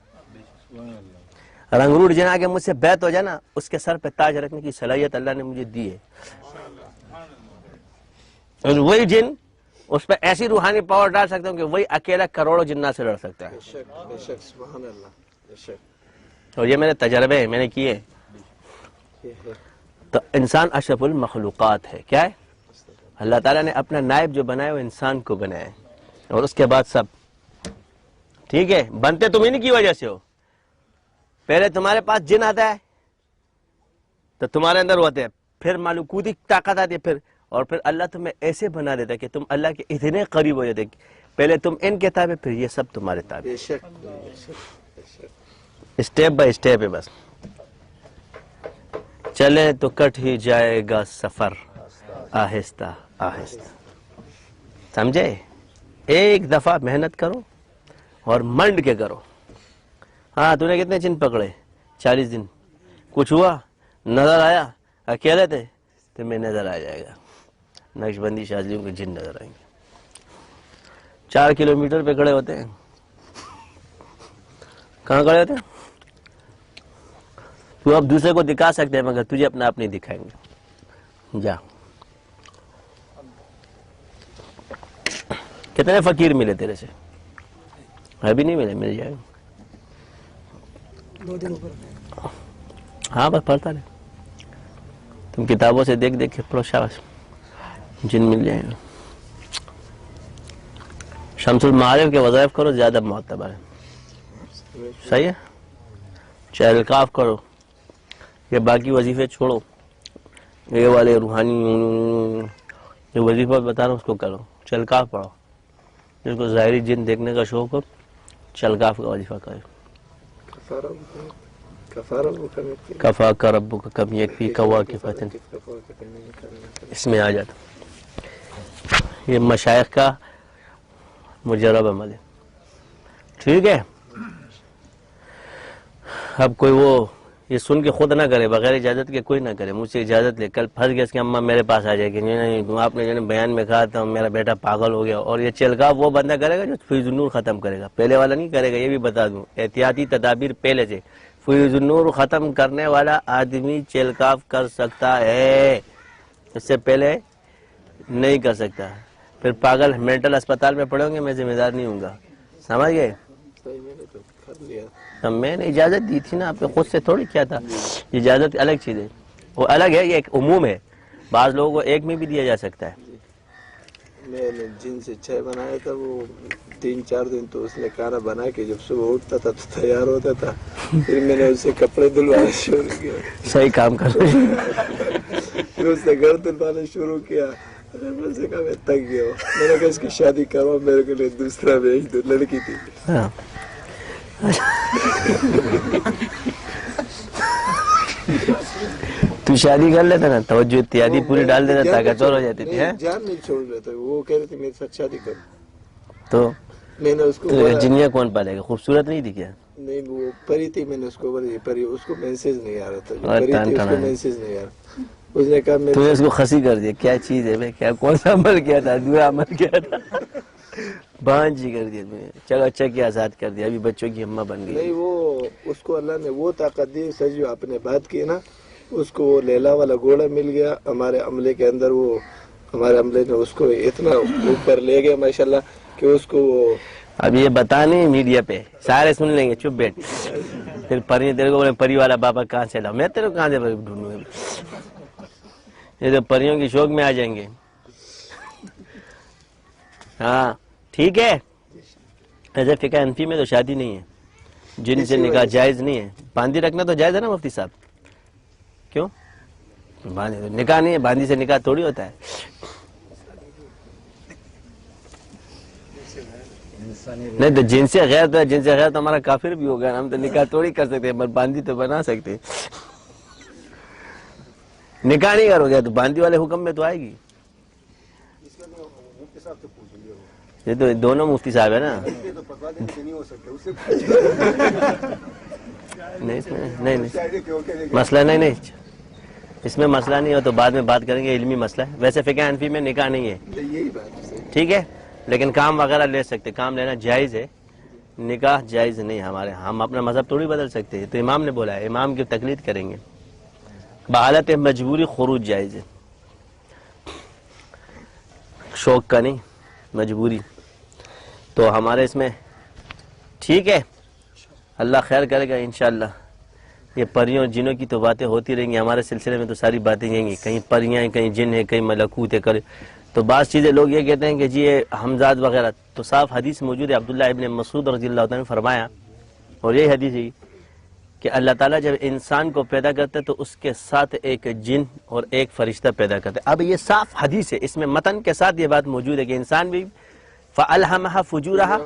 رنگ روٹ جن آگے مجھ سے بیعت ہو جائے نا اس کے سر پہ تاج رکھنے کی صلاحیت اللہ نے مجھے دی ہے. اور وہی جن اس پہ ایسی روحانی پاور ڈال سکتا ہوں کہ وہی اکیلا کروڑوں جنات سے لڑ سکتا ہے. اور یہ میرے تجربے ہیں, میں نے کیے. تو انسان اشرف المخلوقات ہے. کیا ہے؟ اللہ تعالیٰ نے اپنا نائب جو بنایا وہ انسان کو بنایا ہے, اور اس کے بعد سب. ٹھیک ہے, بنتے تم انہی کی وجہ سے ہو. پہلے تمہارے پاس جن آتا ہے تو تمہارے اندر ہوتے ہیں, پھر ملکوتی طاقت آتی ہے, پھر اللہ تمہیں ایسے بنا دیتا ہے کہ تم اللہ کے اتنے قریب ہو جاتے. پہلے تم ان کے تابع, پھر یہ سب تمہارے تابع. اسٹیپ بائی اسٹیپ ہے بس. چلے تو کٹ ہی جائے گا سفر آہستہ آہستہ. سمجھے؟ ایک دفعہ محنت کرو اور منڈ کے کرو. ہاں تو نے کتنے جن پکڑے؟ 40 دن. کچھ ہوا؟ نظر آیا؟ اکیلے تھے تمہیں نظر آ جائے گا. نقش بندی شاذلیوں کے جن نظر آئیں گے. 4 کلومیٹر پہ کھڑے ہوتے ہیں. کہاں کھڑے ہوتے ہیں؟ تو اب دوسرے کو دکھا سکتے ہیں مگر تجھے اپنا آپ نہیں دکھائیں گے. جا. کتنے فقیر ملے تیرے سے؟ ابھی نہیں ملے, مل جائے. ہاں بس پڑھتا رہے. تم کتابوں سے دیکھ دیکھ کے پڑھو, شاباش جن مل جائیں گے. شمس المعارف کے وظائف کرو, زیادہ معتبر ہے. صحیح ہے. چہلقاف کرو, یہ باقی وظیفے چھوڑو. یہ والے روحانی جو وظیفہ بتا رہا ہوں اس کو کرو. چہلقاف پڑھو. جس کو ظاہری جن دیکھنے کا شوق ہو چہلقاف کا وظیفہ کرے. کفا کا ربو کا کم یکفی کوا کی فتن, اس میں آ جاتا. یہ مشائخ کا مجرب عمل ہے. ٹھیک ہے. اب کوئی وہ یہ سن کے خود نہ کرے, بغیر اجازت کے کوئی نہ کرے. مجھ سے اجازت لے, کل پھنس گیا اس کی اماں میرے پاس آ جائے گی, نہیں آپ نے بیان میں کہا تھا میرا بیٹا پاگل ہو گیا. اور یہ چلکا وہ بندہ کرے گا جو فیض النور ختم کرے گا, پہلے والا نہیں کرے گا. یہ بھی بتا دوں, احتیاطی تدابیر پہلے سے. فیض النور ختم کرنے والا آدمی چلکاف کر سکتا ہے, اس سے پہلے نہیں کر سکتا. پھر پاگل مینٹل اسپتال میں پڑھیں گے, میں ذمہ دار نہیں ہوں گا. سمجھ گئے؟ میں نے اجازت دی تھی نا, آپ نے خود سے تھوڑی کیا تھا. اجازت الگ چیز ہے, وہ الگ ہے, یہ ایک عموم ہے. بعض لوگوں کو ایک میں بھی دیا جا سکتا ہے. میں نے جن سے چائے بنایا تھا وہ 3-4 دن تو اس نے کھانا بنا کے جب صبح اٹھتا تھا تو تیار ہوتا تھا. پھر میں نے اس سے کپڑے دھلوانا شروع کیا. صحیح کام کر رہے ہیں. پھر اس سے گھر دھلوانا شروع کیا. میں نے کہا میں تھک گیا ہوں, میں نے کہا اس کی شادی کرو, میرے کے لیے دوسرا بھیج دو. لڑکی تھی. ہاں تو شادی کر لیتا نا, توجہ اتیادی پوری ڈال دیتا, طاقت اور ہو جاتی تھی. جان نہیں چھوڑ رہا تھا, وہ کہہ رہے تھے میرے ساتھ شادی کرو. تو میں نے اس کو جنیا کون پالے گا؟ خوبصورت نہیں تھی کیا؟ نہیں وہ پری تھی. میں نے اس کو بولا پری, اس کو میسج نہیں آ رہا تھا. جو پری تھی اس کو میسج نہیں آ رہا. اس نے کہا تو اس کو خسی کر دیا. کیا چیز ہے بھائی, کیا کون سا عمل کیا تھا؟ دورا عمل کیا تھا, بانجی کر دیا. چلو اچھا کیا, آزاد کر دیا, ابھی بچوں کی اماں بن گئی. نہیں وہ اس کو اللہ نے وہ طاقت دی. سچ جو آپ نے بات کی نا, اس کو وہ لیلا والا گھوڑا مل گیا ہمارے عملے کے اندر. وہ ہمارے عملے نے اس کو اتنا اوپر لے گیا ماشاءاللہ کہ اس کو اب یہ بتانے میڈیا پہ سارے سن لیں گے. چپ بیٹھ. پھر پری تیرے کو بولے پری والا بابا کہاں سے لاؤ, میں تیرے کو کہاں سے ڈھونڈوں گا. یہ تو پریوں کی شوق میں آ جائیں گے. ہاں ٹھیک ہے. ایسے فقہ حنفی میں تو شادی نہیں ہے, جن سے نکاح جائز نہیں ہے. باندھی رکھنا تو جائز ہے نا مفتی صاحب؟ کیوں نکاح نہیں ہے, باندھی سے نکاح تھوڑی ہوتا ہے. نہیں تو جن سے غیر تو جن سے غیر تو ہمارا کافر بھی ہوگا. ہم تو نکاح تھوڑی کر سکتے ہیں, باندھی تو بنا سکتے. نکاح نہیں کرو گے تو باندھی والے حکم میں تو آئے گی. یہ تو دونوں مفتی صاحب ہے نا. نہیں مسئلہ نہیں, اس میں مسئلہ نہیں ہو تو بعد میں بات کریں گے. علمی مسئلہ ہے. ویسے فقہ حنفی میں نکاح نہیں ہے. یہی بات ٹھیک ہے، لیکن کام وغیرہ لے سکتے، کام لینا جائز ہے، نکاح جائز نہیں ہمارے، ہم اپنا مذہب تھوڑی بدل سکتے ہیں، تو امام نے بولا ہے، امام کی تقلید کریں گے، بحالت مجبوری خروج جائز ہے، شوق کا نہیں، مجبوری، تو ہمارے اس میں ٹھیک ہے، اللہ خیر کرے گا انشاءاللہ۔ یہ پریوں جنوں کی تو باتیں ہوتی رہیں گی، ہمارے سلسلے میں تو ساری باتیں ہیں گی، کہیں پریاں ہیں، کہیں جن ہیں، کہیں ملکوت ہے، تو بعض چیزیں لوگ یہ کہتے ہیں کہ جی یہ ہمزاد وغیرہ، تو صاف حدیث موجود ہے، عبداللہ ابن مسعود رضی اللہ عنہ نے فرمایا، اور یہ حدیث ہے کہ اللہ تعالیٰ جب انسان کو پیدا کرتا ہے تو اس کے ساتھ ایک جن اور ایک فرشتہ پیدا کرتا ہے۔ اب یہ صاف حدیث ہے، اس میں متن کے ساتھ یہ بات موجود ہے کہ انسان بھی فَأَلْهَمَهَا فُجُورَهَا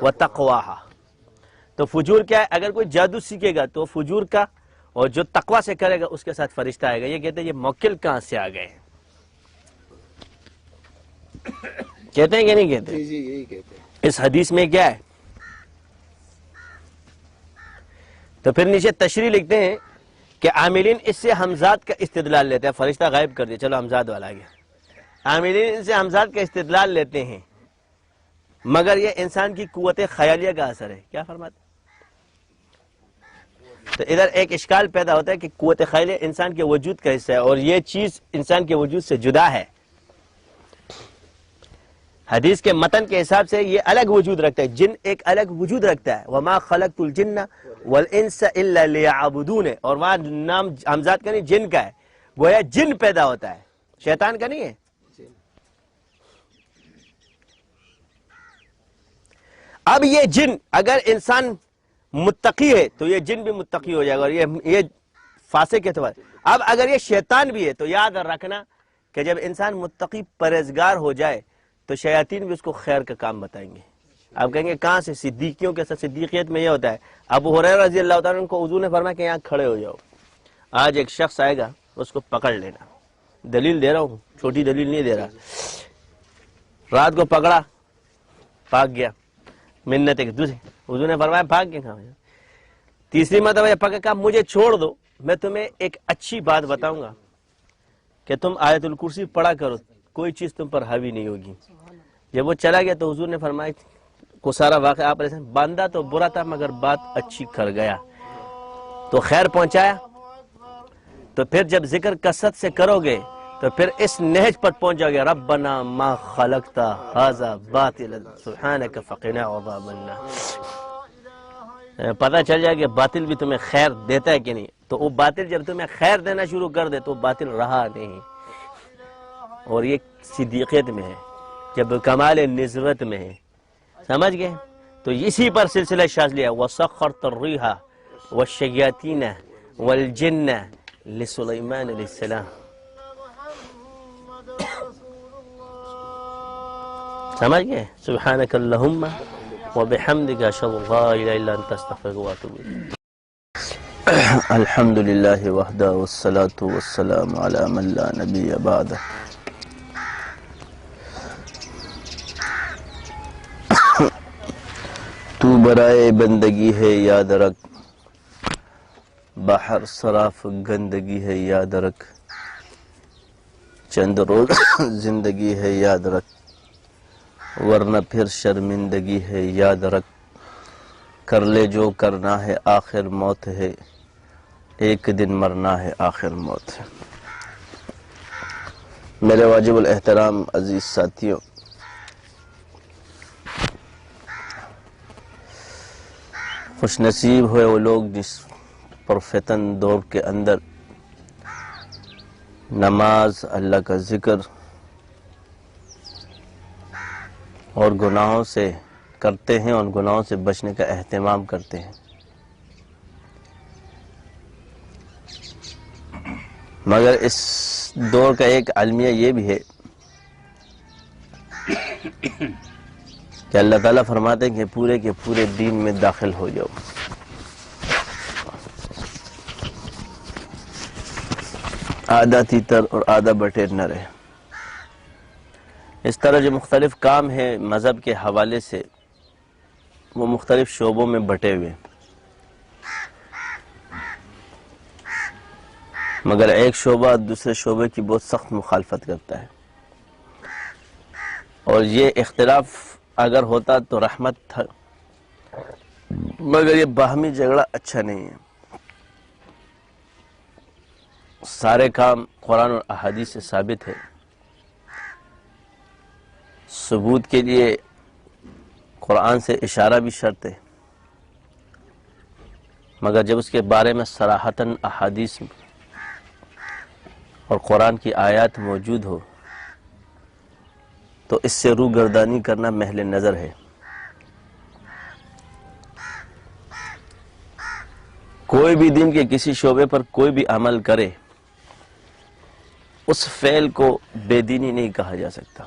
وَتَقْوَاهَا، تو فجور کیا ہے؟ اگر کوئی جادو سیکھے گا تو فجور کا، اور جو تقوی سے کرے گا اس کے ساتھ فرشتہ آئے گا۔ یہ کہتے ہیں یہ موکل کہاں سے آ گئے؟ کہتے ہیں کہ نہیں کہتے؟ جی یہی کہتے ہیں۔ اس حدیث میں کیا ہے؟ تو پھر نیچے تشریح لکھتے ہیں کہ عاملین اس سے ہمزاد کا استدلال لیتے ہیں، فرشتہ غائب کر دیا، چلو ہمزاد والا گیا، عاملین اس سے ہمزاد کا استدلال لیتے ہیں، مگر یہ انسان کی قوت خیالیہ کا اثر ہے۔ کیا فرماتے؟ تو ادھر ایک اشکال پیدا ہوتا ہے کہ قوت خیالیہ انسان کے وجود کا حصہ ہے، اور یہ چیز انسان کے وجود سے جدا ہے۔ حدیث کے متن کے حساب سے یہ الگ وجود رکھتا ہے، جن ایک الگ وجود رکھتا ہے، وَمَا خَلَقْتُ الْجِنَّ وَالْإِنسَ إِلَّا لِيَعْبُدُونَ، اور وہاں نام ہمزاد کا نہیں، جن کا ہے، گویا جن پیدا ہوتا ہے، شیطان کا نہیں ہے۔ اب یہ جن اگر انسان متقی ہے تو یہ جن بھی متقی ہو جائے گا، اور یہ فاسق کے اعتبار۔ اب اگر یہ شیطان بھی ہے تو یاد رکھنا کہ جب انسان متقی پرہیزگار ہو جائے تو شیاطین بھی اس کو خیر کا کام بتائیں گے۔ آپ کہیں گے کہاں سے؟ صدیقیوں کے ساتھ، صدیقیت میں یہ ہوتا ہے۔ ابو ہریرہ رضی اللہ تعالیٰ عنہ کو حضور نے فرمایا کہ یہاں کھڑے ہو جاؤ، آج ایک شخص آئے گا اس کو پکڑ لینا، دلیل دے رہا ہوں، چھوٹی دلیل نہیں دے رہا۔ رات کو پکڑا، بھاگ گیا، منت ایک دوسری، حضور نے فرمایا بھاگ کے کہاں؟ تیسری مرتبہ یہ پکڑ، کہا مجھے چھوڑ دو، میں تمہیں ایک اچھی بات بتاؤں گا کہ تم آیت الکرسی پڑھا کرو، کوئی چیز تم پر حاوی نہیں ہوگی۔ جب وہ چلا گیا تو حضور نے فرمایا کو سارا واقعہ آپ نے، باندھا تو برا تھا مگر بات اچھی کر گیا، تو خیر پہنچایا۔ تو پھر جب ذکر کثرت سے کرو گے تو پھر اس نہج پر پہنچ جاؤ گے، ربنا ما خلقت ھذا باطلا سبحانک فقنا عذاب النار۔ پتہ چل جائے کہ باطل بھی تمہیں خیر دیتا ہے کہ نہیں، تو وہ باطل جب تمہیں خیر دینا شروع کر دے تو باطل رہا نہیں، اور یہ صدیقیت میں ہے، جب کمال نسبت میں ہے، سمجھ گئے؟ تو اسی پر سلسلہ شاذلیہ، وَسَخَّرْتَ الرِّيحَ وَالشَّيَاطِينَ وَالْجِنَّ لِسُلَيْمَانَ علیہ السلام۔ سمجھ گئے؟ سبحانک اللہم وبحمدک اشہد ان لا الہ الا انت استغفرک واتوب الیک۔ الحمد للہ وحدہ والصلاة والسلام علی من لا نبی بعدہ۔ تو برائے بندگی ہے یاد رکھ، باہر صراف گندگی ہے یاد رکھ، چند روز زندگی ہے یاد رکھ، ورنہ پھر شرمندگی ہے یاد رکھ، کر لے جو کرنا ہے آخر موت ہے، ایک دن مرنا ہے آخر موت ہے۔ میرے واجب الاحترام عزیز ساتھیوں، خوش نصیب ہوئے وہ لوگ جس پرفتن دور کے اندر نماز، اللہ کا ذکر اور گناہوں سے کرتے ہیں، اور گناہوں سے بچنے کا اہتمام کرتے ہیں، مگر اس دور کا ایک المیہ یہ بھی ہے کہ اللہ تعالیٰ فرماتے ہیں کہ پورے کے پورے دین میں داخل ہو جاؤ۔ آدھا تیتر اور آدھا بٹیر نہ رہے۔ اس طرح جو مختلف کام ہیں مذہب کے حوالے سے وہ مختلف شعبوں میں بٹے ہوئے، مگر ایک شعبہ دوسرے شعبے کی بہت سخت مخالفت کرتا ہے۔ اور یہ اختلاف اگر ہوتا تو رحمت تھا، مگر یہ باہمی جھگڑا اچھا نہیں ہے۔ سارے کام قرآن اور احادیث سے ثابت ہے۔ ثبوت کے لیے قرآن سے اشارہ بھی شرط ہے، مگر جب اس کے بارے میں صراحتاً احادیث اور قرآن کی آیات موجود ہو تو اس سے روگردانی کرنا محل نظر ہے۔ کوئی بھی دین کے کسی شعبے پر کوئی بھی عمل کرے، اس فعل کو بے دینی نہیں کہا جا سکتا،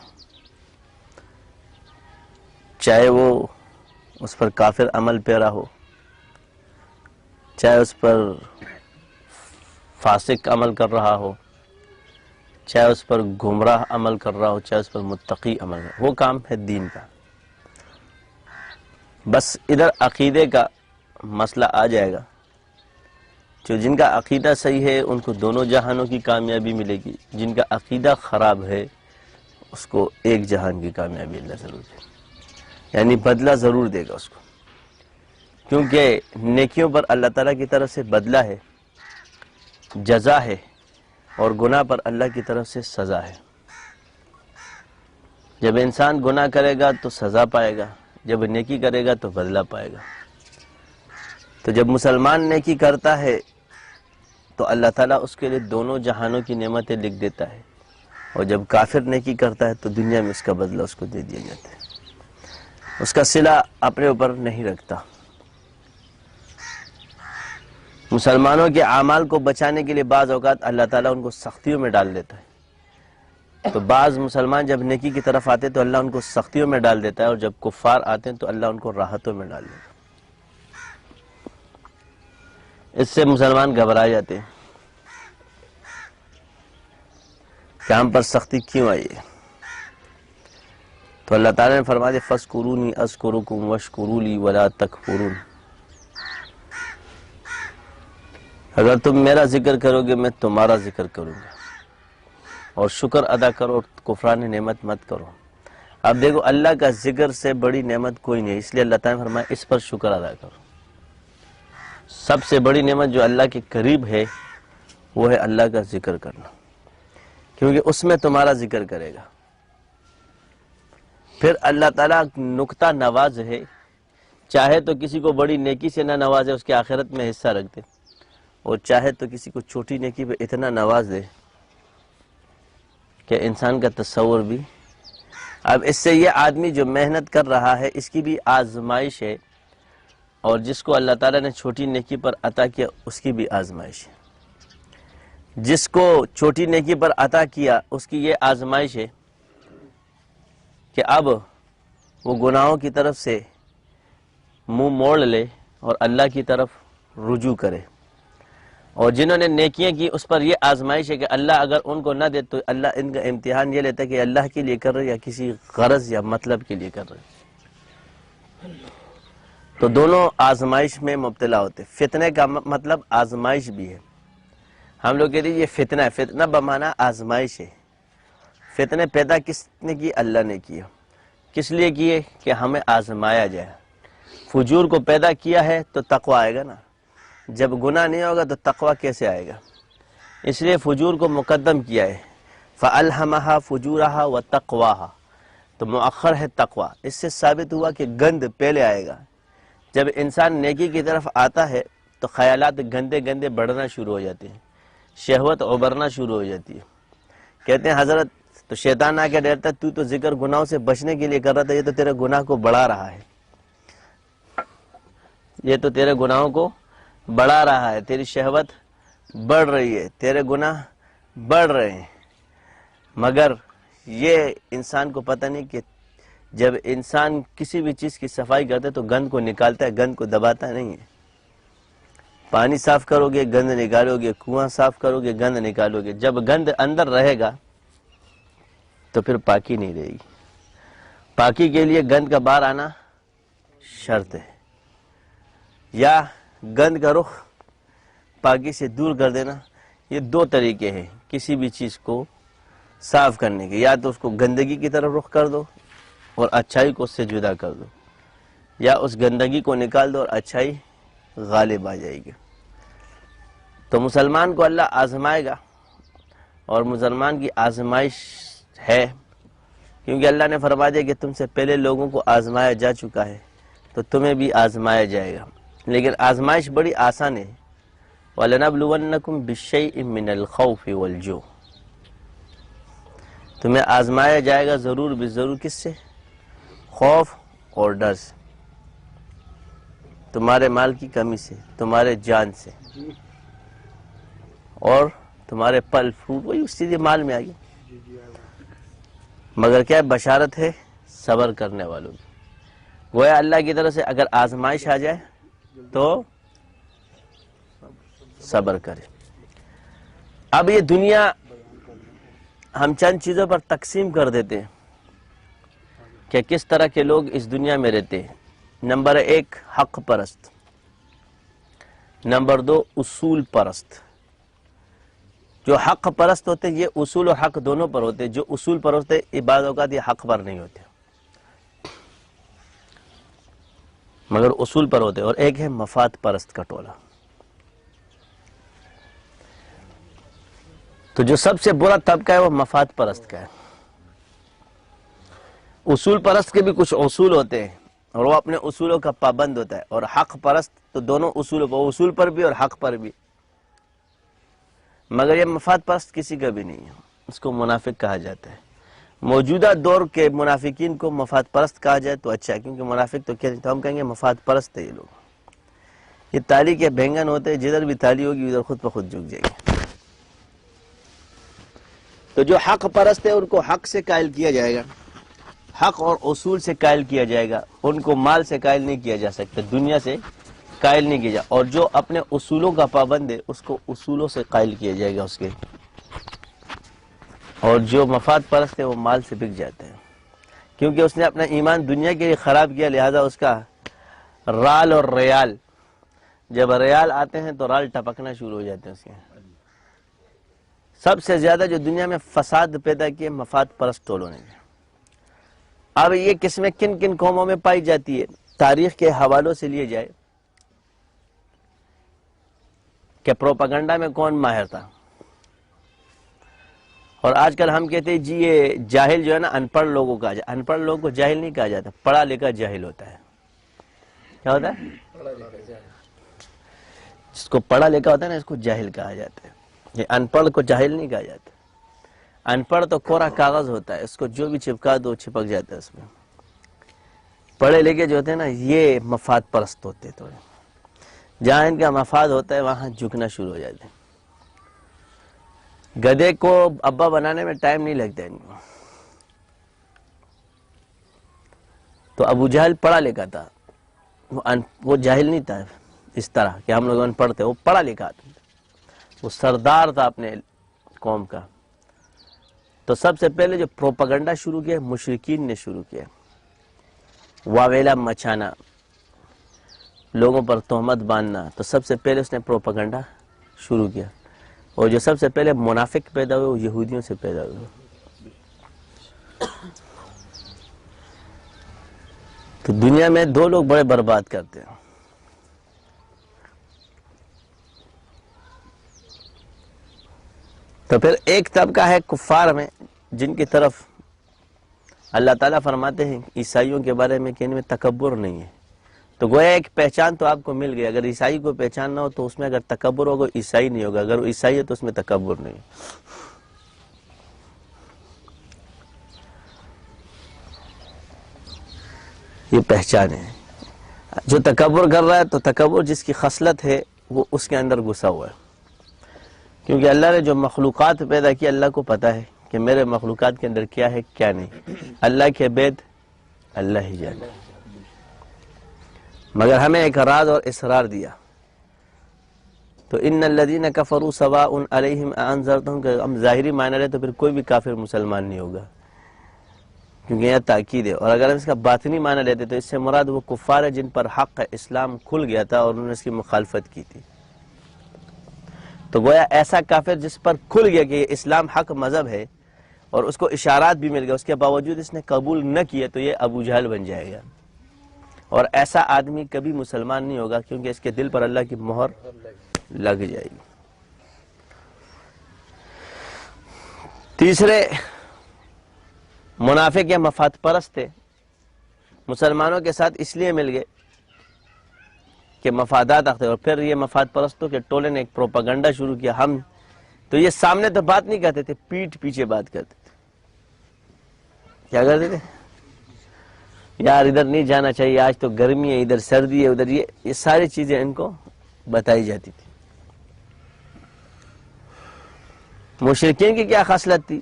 چاہے وہ اس پر کافر عمل پیرا ہو، چاہے اس پر فاسق عمل کر رہا ہو، چاہے اس پر گمراہ عمل کر رہا ہو، چاہے اس پر متقی عمل کر رہا ہو، وہ کام ہے دین کا۔ بس ادھر عقیدے کا مسئلہ آ جائے گا، جو جن کا عقیدہ صحیح ہے ان کو دونوں جہانوں کی کامیابی ملے گی، جن کا عقیدہ خراب ہے اس کو ایک جہان کی کامیابی اللہ ضرور دے گا، یعنی بدلہ ضرور دے گا اس کو، کیونکہ نیکیوں پر اللہ تعالیٰ کی طرف سے بدلہ ہے، جزا ہے، اور گناہ پر اللہ کی طرف سے سزا ہے۔ جب انسان گناہ کرے گا تو سزا پائے گا، جب نیکی کرے گا تو بدلہ پائے گا۔ تو جب مسلمان نیکی کرتا ہے تو اللہ تعالیٰ اس کے لیے دونوں جہانوں کی نعمتیں لکھ دیتا ہے، اور جب کافر نیکی کرتا ہے تو دنیا میں اس کا بدلہ اس کو دے دیا جاتا ہے، اس کا صلہ اپنے اوپر نہیں رکھتا۔ مسلمانوں کے اعمال کو بچانے کے لیے بعض اوقات اللہ تعالیٰ ان کو سختیوں میں ڈال دیتا ہے، تو بعض مسلمان جب نیکی کی طرف آتے تو اللہ ان کو سختیوں میں ڈال دیتا ہے، اور جب کفار آتے ہیں تو اللہ ان کو راحتوں میں ڈال دیتا ہے۔ اس سے مسلمان گھبرا جاتے ہیں کہ ہم پر سختی کیوں آئی ہے، تو اللہ تعالیٰ نے فرما دیا فَاذْكُرُونِي أَذْكُرُكُمْ وَاشْكُرُوا لِي وَلَا تَكْفُرُونِ، اگر تم میرا ذکر کرو گے میں تمہارا ذکر کروں گا، اور شکر ادا کرو اور کفران نعمت مت کرو۔ اب دیکھو اللہ کا ذکر سے بڑی نعمت کوئی نہیں، اس لیے اللہ تعالیٰ نے فرمایا اس پر شکر ادا کرو۔ سب سے بڑی نعمت جو اللہ کے قریب ہے وہ ہے اللہ کا ذکر کرنا، کیونکہ اس میں تمہارا ذکر کرے گا۔ پھر اللہ تعالیٰ نکتہ نواز ہے، چاہے تو کسی کو بڑی نیکی سے نہ نوازے، اس کے آخرت میں حصہ رکھ دے، اور چاہے تو کسی کو چھوٹی نیکی پہ اتنا نواز دے کہ انسان کا تصور بھی۔ اب اس سے یہ آدمی جو محنت کر رہا ہے اس کی بھی آزمائش ہے، اور جس کو اللہ تعالیٰ نے چھوٹی نیکی پر عطا کیا اس کی بھی آزمائش ہے۔ جس کو چھوٹی نیکی پر عطا کیا اس کی یہ آزمائش ہے کہ اب وہ گناہوں کی طرف سے منہ موڑ لے اور اللہ کی طرف رجوع کرے، اور جنہوں نے نیکیاں کی اس پر یہ آزمائش ہے کہ اللہ اگر ان کو نہ دے تو اللہ ان کا امتحان یہ لیتا ہے کہ اللہ کے لیے کر رہے یا کسی غرض یا مطلب کے لیے کر رہے، تو دونوں آزمائش میں مبتلا ہوتے۔ فتنے کا مطلب آزمائش بھی ہے، ہم لوگ کہتے ہیں یہ فتنہ ہے، فتنہ بمعنی آزمائش ہے۔ فتنے پیدا کس نے کی؟ اللہ نے کیا۔ کس لیے کیے؟ کہ ہمیں آزمایا جائے۔ فجور کو پیدا کیا ہے تو تقوی آئے گا نا، جب گناہ نہیں ہوگا تو تقوی کیسے آئے گا؟ اس لیے فجور کو مقدم کیا ہے، فَأَلْهَمَهَا فُجُورَهَا وَتَقْوَاهَا، تو مؤخر ہے تقوی۔ اس سے ثابت ہوا کہ گند پہلے آئے گا۔ جب انسان نیکی کی طرف آتا ہے تو خیالات گندے گندے بڑھنا شروع ہو جاتے ہیں، شہوت ابھرنا شروع ہو جاتی ہے۔ کہتے ہیں حضرت تو شیطان آ کے ڈرتا ہے تو ذکر گناہوں سے بچنے کے لیے کر رہا تھا، یہ تو تیرے گناہ کو بڑھا رہا ہے، یہ تو تیرے گناہوں کو بڑھا رہا ہے، تیری شہوت بڑھ رہی ہے، تیرے گناہ بڑھ رہے ہیں۔ مگر یہ انسان کو پتہ نہیں کہ جب انسان کسی بھی چیز کی صفائی کرتا ہے تو گند کو نکالتا ہے، گند کو دباتا نہیں ہے۔ پانی صاف کرو گے گند نکالو گے، کنواں صاف کرو گے گند نکالو گے، جب گند اندر رہے گا تو پھر پاکی نہیں رہے گی۔ پاکی کے لیے گند کا باہر آنا شرط ہے، یا گند کا رخ پاکی سے دور کر دینا۔ یہ دو طریقے ہیں کسی بھی چیز کو صاف کرنے کے، یا تو اس کو گندگی کی طرف رخ کر دو اور اچھائی کو اس سے جدا کر دو، یا اس گندگی کو نکال دو اور اچھائی غالب آ جائے گی۔ تو مسلمان کو اللہ آزمائے گا، اور مسلمان کی آزمائش ہے، کیونکہ اللہ نے فرما دیا کہ تم سے پہلے لوگوں کو آزمایا جا چکا ہے، تو تمہیں بھی آزمایا جائے گا۔ لیکن آزمائش بڑی آسان ہے، وَلَنَبْلُوَنَّكُمْ بِالشَّيْءٍ مِّنَ الْخَوْفِ وَالْجُوعِ، تمہیں آزمایا جائے گا ضرور ضرور، کس سے؟ خوف اور ڈر سے، تمہارے مال کی کمی سے، تمہارے جان سے، اور تمہارے پھل فروٹ، وہی اس چیز مال میں آگئی، مگر کیا بشارت ہے صبر کرنے والوں کی۔ گویا اللہ کی طرف سے اگر آزمائش آ جائے تو صبر کرے۔ اب یہ دنیا ہم چند چیزوں پر تقسیم کر دیتے ہیں کہ کس طرح کے لوگ اس دنیا میں رہتے ہیں۔ نمبر 1 حق پرست، نمبر 2 اصول پرست۔ جو حق پرست ہوتے ہیں یہ اصول اور حق دونوں پر ہوتے ہیں، جو اصول پر ہوتے ہیں بعض اوقات یہ حق پر نہیں ہوتے مگر اصول پر ہوتے ہیں۔ اور ایک ہے مفاد پرست کا ٹولہ۔ تو جو سب سے برا طبقہ ہے وہ مفاد پرست کا ہے۔ اصول پرست کے بھی کچھ اصول ہوتے ہیں اور وہ اپنے اصولوں کا پابند ہوتا ہے، اور حق پرست تو دونوں اصولوں پر، اصول پر بھی اور حق پر بھی، مگر یہ مفاد پرست کسی کا بھی نہیں ہے، اس کو منافق کہا جاتا ہے۔ موجودہ دور کے منافقین کو مفاد پرست کہا جائے تو اچھا ہے، کیونکہ منافق تو کیا، ہم کہیں گے مفاد پرست ہے یہ لوگ۔ یہ تالی کے بینگن ہوتے ہیں، جدھر بھی تالی ہوگی ادھر خود بخود جھک جائے گی۔ تو جو حق پرست ہے ان کو حق سے قائل کیا جائے گا، حق اور اصول سے قائل کیا جائے گا، ان کو مال سے قائل نہیں کیا جا سکتا، دنیا سے قائل نہیں کیا جائے، اور جو اپنے اصولوں کا پابند ہے اس کو اصولوں سے قائل کیا جائے گا اس کے، اور جو مفاد پرست ہے وہ مال سے بک جاتے ہیں، کیونکہ اس نے اپنا ایمان دنیا کے لیے خراب کیا، لہذا اس کا رال اور ریال، جب ریال آتے ہیں تو رال ٹپکنا شروع ہو جاتے ہیں اس کے۔ سب سے زیادہ جو دنیا میں فساد پیدا کیے مفاد پرست ٹولوں نے۔ اب یہ قسمیں کن کن قوموں میں پائی جاتی ہے، تاریخ کے حوالوں سے لیے جائے کہ پروپیگنڈا میں کون ماہر تھا۔ اور آج کل ہم کہتے ہیں جی یہ جاہل جو ہے نا، ان پڑھ لوگوں کا، ان پڑھ لوگوں کو جاہل نہیں کہا جاتا، پڑھا لکھا جاہل ہوتا ہے۔ کیا ہوتا ہے؟ جس کو پڑھا لکھا ہوتا ہے نا اس کو جاہل کہا جاتا ہے، یہ ان پڑھ کو جاہل نہیں کہا جاتا۔ ان پڑھ تو کورا کاغذ ہوتا ہے، اس کو جو بھی چپکا دو چھپک جاتا ہے اس میں۔ پڑھے لکھے جو ہوتے ہیں نا یہ مفاد پرست ہوتے ہیں، تھوڑے جہاں ان کا مفاد ہوتا ہے وہاں جھکنا شروع ہو جاتے ہیں۔ گدھے کو ابا بنانے میں ٹائم نہیں لگتا ان کو۔ تو ابو جہل پڑھا لکھا تھا، وہ جاہل نہیں تھا اس طرح کہ ہم لوگ ان پڑھ تھے، وہ پڑھا لکھا تھا، وہ سردار تھا اپنے قوم کا۔ تو سب سے پہلے جو پروپیگنڈا شروع کیا مشرکین نے شروع کیا، واویلا مچانا، لوگوں پر تہمت باندھنا، تو سب سے پہلے اس نے پروپیگنڈا شروع کیا، اور جو سب سے پہلے منافق پیدا ہوئے وہ یہودیوں سے پیدا ہوئے۔ تو دنیا میں دو لوگ بڑے برباد کرتے ہیں، تو پھر ایک طبقہ ہے کفار میں جن کی طرف اللہ تعالیٰ فرماتے ہیں عیسائیوں کے بارے میں کہ ان میں تکبر نہیں ہے۔ تو گویا ایک پہچان تو آپ کو مل گئی، اگر عیسائی کو پہچان نہ ہو تو اس میں اگر تکبر ہوگا عیسائی نہیں ہوگا، اگر وہ عیسائی ہے تو اس میں تکبر نہیں۔ یہ پہچان ہے۔ جو تکبر کر رہا ہے تو تکبر جس کی خصلت ہے وہ اس کے اندر گھسا ہوا ہے، کیونکہ اللہ نے جو مخلوقات پیدا کی اللہ کو پتا ہے کہ میرے مخلوقات کے اندر کیا ہے کیا نہیں، اللہ کے بید اللہ ہی جانے، مگر ہمیں ایک راز اور اسرار دیا۔ تو ان الذین کفروا سواء علیہم اانذرتہم، کہ ہم ظاہری معنی رہے تو پھر کوئی بھی کافر مسلمان نہیں ہوگا، کیونکہ یہ تاکید ہے، اور اگر ہم اس کا باطنی معنی لیتے تو اس سے مراد وہ کفار ہے جن پر حق اسلام کھل گیا تھا اور انہوں نے اس کی مخالفت کی تھی۔ تو گویا ایسا کافر جس پر کھل گیا کہ اسلام حق مذہب ہے اور اس کو اشارات بھی مل گئے، اس کے باوجود اس نے قبول نہ کیے، تو یہ ابو جہل بن جائے گا، اور ایسا آدمی کبھی مسلمان نہیں ہوگا، کیونکہ اس کے دل پر اللہ کی مہر لگ جائے گی۔ تیسرے، منافق یا مفاد پرست تھے، مسلمانوں کے ساتھ اس لیے مل گئے کہ مفادات رکھتے، اور پھر یہ مفاد پرستوں کے ٹولے نے ایک پروپیگنڈا شروع کیا۔ ہم تو یہ سامنے تو بات نہیں کرتے تھے، پیٹھ پیچھے بات کرتے تھے۔ کیا کرتے تھے؟ یار ادھر نہیں جانا چاہیے، آج تو گرمی ہے، ادھر سردی ہے، ادھر یہ ساری چیزیں ان کو بتائی جاتی تھی۔ مشرکین کی کیا خاصلت تھی؟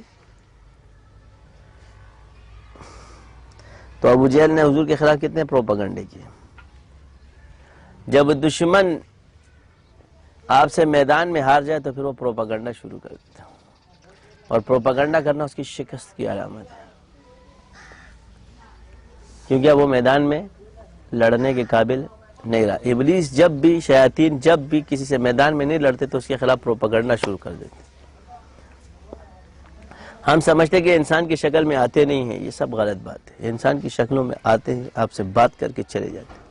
تو ابو جہل نے حضور کے خلاف کتنے پروپیگنڈے کیے۔ جب دشمن آپ سے میدان میں ہار جائے تو پھر وہ پروپیگنڈا شروع کر دیتا، اور پروپیگنڈا کرنا اس کی شکست کی علامت ہے، کیونکہ اب وہ میدان میں لڑنے کے قابل نہیں رہا۔ ابلیس جب بھی، شیاطین جب بھی کسی سے میدان میں نہیں لڑتے تو اس کے خلاف پروپیگنڈا شروع کر دیتے۔ ہم سمجھتے کہ انسان کی شکل میں آتے نہیں ہیں، یہ سب غلط بات ہے۔ انسان کی شکلوں میں آتے ہیں، آپ سے بات کر کے چلے جاتے ہیں،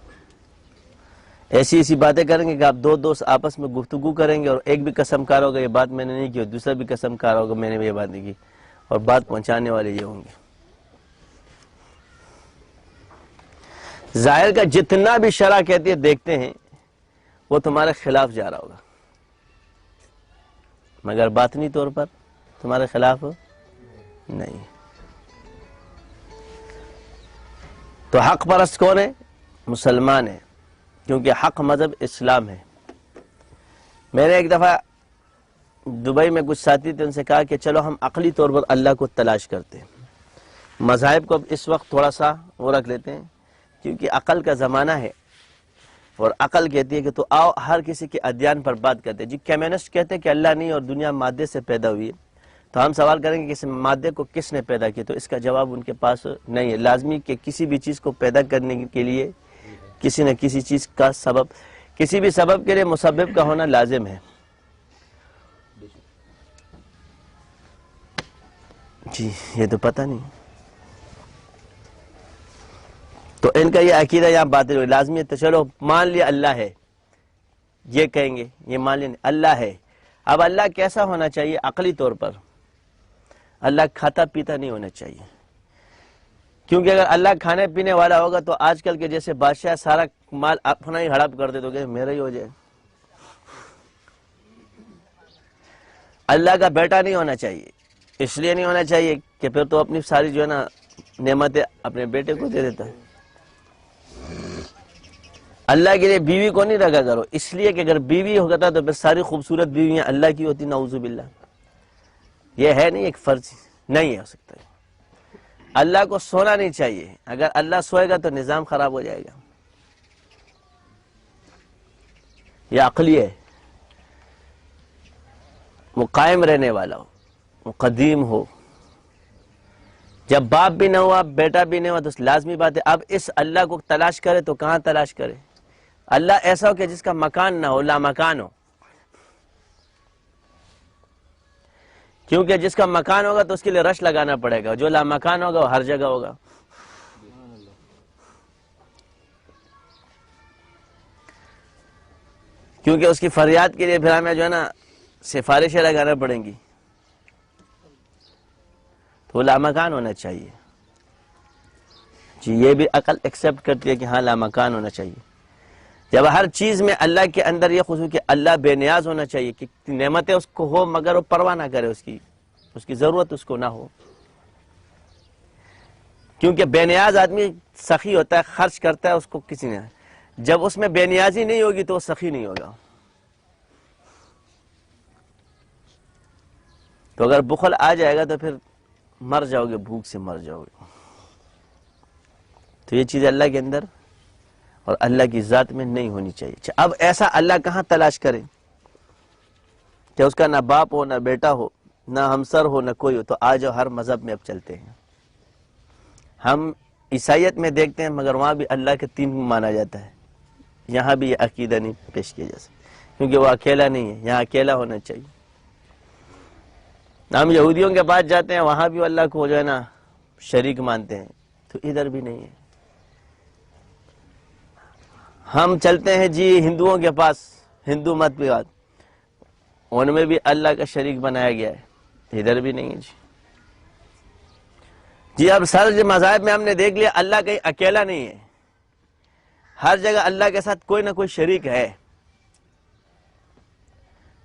ایسی باتیں کریں گے کہ آپ دو دوست آپس میں گفتگو کریں گے، اور ایک بھی قسم کار ہوگا یہ بات میں نے نہیں کی، اور دوسرا بھی قسم کار ہوگا میں نے یہ بات نہیں کی، اور بات پہنچانے والے یہ ہوں گے۔ ظاہر کا جتنا بھی شرع کہتی ہے دیکھتے ہیں، وہ تمہارے خلاف جا رہا ہوگا، مگر باطنی طور پر تمہارے خلاف نہیں۔ تو حق پرست کون ہے؟ مسلمان ہے، کیونکہ حق مذہب اسلام ہے۔ میں نے ایک دفعہ دبئی میں کچھ ساتھی تھے، ان سے کہا کہ چلو ہم عقلی طور پر اللہ کو تلاش کرتے ہیں، مذاہب کو اب اس وقت تھوڑا سا وہ رکھ لیتے ہیں، کیونکہ عقل کا زمانہ ہے، اور عقل کہتی ہے کہ تو آؤ ہر کسی کے ادیان پر بات کرتے ہیں۔ جی کمیونسٹ کہتے ہیں کہ اللہ نہیں اور دنیا مادے سے پیدا ہوئی ہے، تو ہم سوال کریں گے کہ اس مادے کو کس نے پیدا کیا، تو اس کا جواب ان کے پاس نہیں ہے۔ لازمی کہ کسی بھی چیز کو پیدا کرنے کے لیے کسی نہ کسی چیز کا سبب، کسی بھی سبب کے لیے مسبب کا ہونا لازم ہے۔ جی یہ تو پتہ نہیں، تو ان کا یہ عقیدہ یہاں باطل ہوئی، لازمی ہے۔ تو چلو مان لیا اللہ ہے، یہ کہیں گے، یہ مان لیا اللہ ہے۔ اب اللہ کیسا ہونا چاہیے؟ عقلی طور پر اللہ کھاتا پیتا نہیں ہونا چاہیے، کیونکہ اگر اللہ کھانے پینے والا ہوگا تو آج کل کے جیسے بادشاہ سارا مال اپنا ہی ہڑپ کر دے تو کہ میرا ہی ہو جائے۔ اللہ کا بیٹا نہیں ہونا چاہیے، اس لیے نہیں ہونا چاہیے کہ پھر تو اپنی ساری جو ہے نا نعمتیں اپنے بیٹے کو دے دیتا ہے۔ اللہ کے لیے بیوی کو نہیں رکھا کرو، اس لیے کہ اگر بیوی ہوتا تو پھر ساری خوبصورت بیویاں اللہ کی ہوتی، نعوذ باللہ۔ یہ ہے نہیں، ایک فرض نہیں ہو سکتا۔ اللہ کو سونا نہیں چاہیے، اگر اللہ سوئے گا تو نظام خراب ہو جائے گا۔ یہ عقلی ہے، وہ قائم رہنے والا ہو، وہ قدیم ہو۔ جب باپ بھی نہ ہوا، بیٹا بھی نہیں ہوا، تو لازمی بات ہے اب اس اللہ کو تلاش کرے تو کہاں تلاش کرے؟ اللہ ایسا ہو کہ جس کا مکان نہ ہو، لا مکان ہو، کیونکہ جس کا مکان ہوگا تو اس کے لیے رش لگانا پڑے گا، جو لا مکان ہوگا وہ ہر جگہ ہوگا۔ کیونکہ اس کی فریاد کے لیے پھر ہمیں جو ہے نا سفارشیں لگانا پڑیں گی، تو لا مکان ہونا چاہیے۔ جی یہ بھی عقل ایکسپٹ کرتی ہے کہ ہاں لا مکان ہونا چاہیے۔ جب ہر چیز میں اللہ کے اندر یہ خصوصیت کہ اللہ بے نیاز ہونا چاہیے، کہ نعمتیں اس کو ہو مگر وہ پرواہ نہ کرے، اس کی ضرورت اس کو نہ ہو، کیونکہ بے نیاز آدمی سخی ہوتا ہے، خرچ کرتا ہے، اس کو کسی نے، جب اس میں بے نیازی نہیں ہوگی تو وہ سخی نہیں ہوگا۔ تو اگر بخل آ جائے گا تو پھر مر جاؤ گے، بھوک سے مر جاؤ گے۔ تو یہ چیز اللہ کے اندر اور اللہ کی ذات میں نہیں ہونی چاہیے۔ اب ایسا اللہ کہاں تلاش کرے کہ اس کا نہ باپ ہو، نہ بیٹا ہو، نہ ہمسر ہو، نہ کوئی ہو؟ تو آج ہر مذہب میں اب چلتے ہیں ہم، عیسائیت میں دیکھتے ہیں مگر وہاں بھی اللہ کے 3 مانا جاتا ہے، یہاں بھی یہ عقیدہ نہیں پیش کیا جا سکتا، کیونکہ وہ اکیلا نہیں ہے، یہاں اکیلا ہونا چاہیے۔ ہم یہودیوں کے پاس جاتے ہیں، وہاں بھی اللہ کو جو ہے نا شریک مانتے ہیں، تو ادھر بھی نہیں ہے۔ ہم چلتے ہیں جی ہندوؤں کے پاس، ہندو مت پہ بات، ان میں بھی اللہ کا شریک بنایا گیا ہے، ادھر بھی نہیں ہے جی۔ اب سارے مذاہب میں ہم نے دیکھ لیا اللہ کہیں اکیلا نہیں ہے، ہر جگہ اللہ کے ساتھ کوئی نہ کوئی شریک ہے۔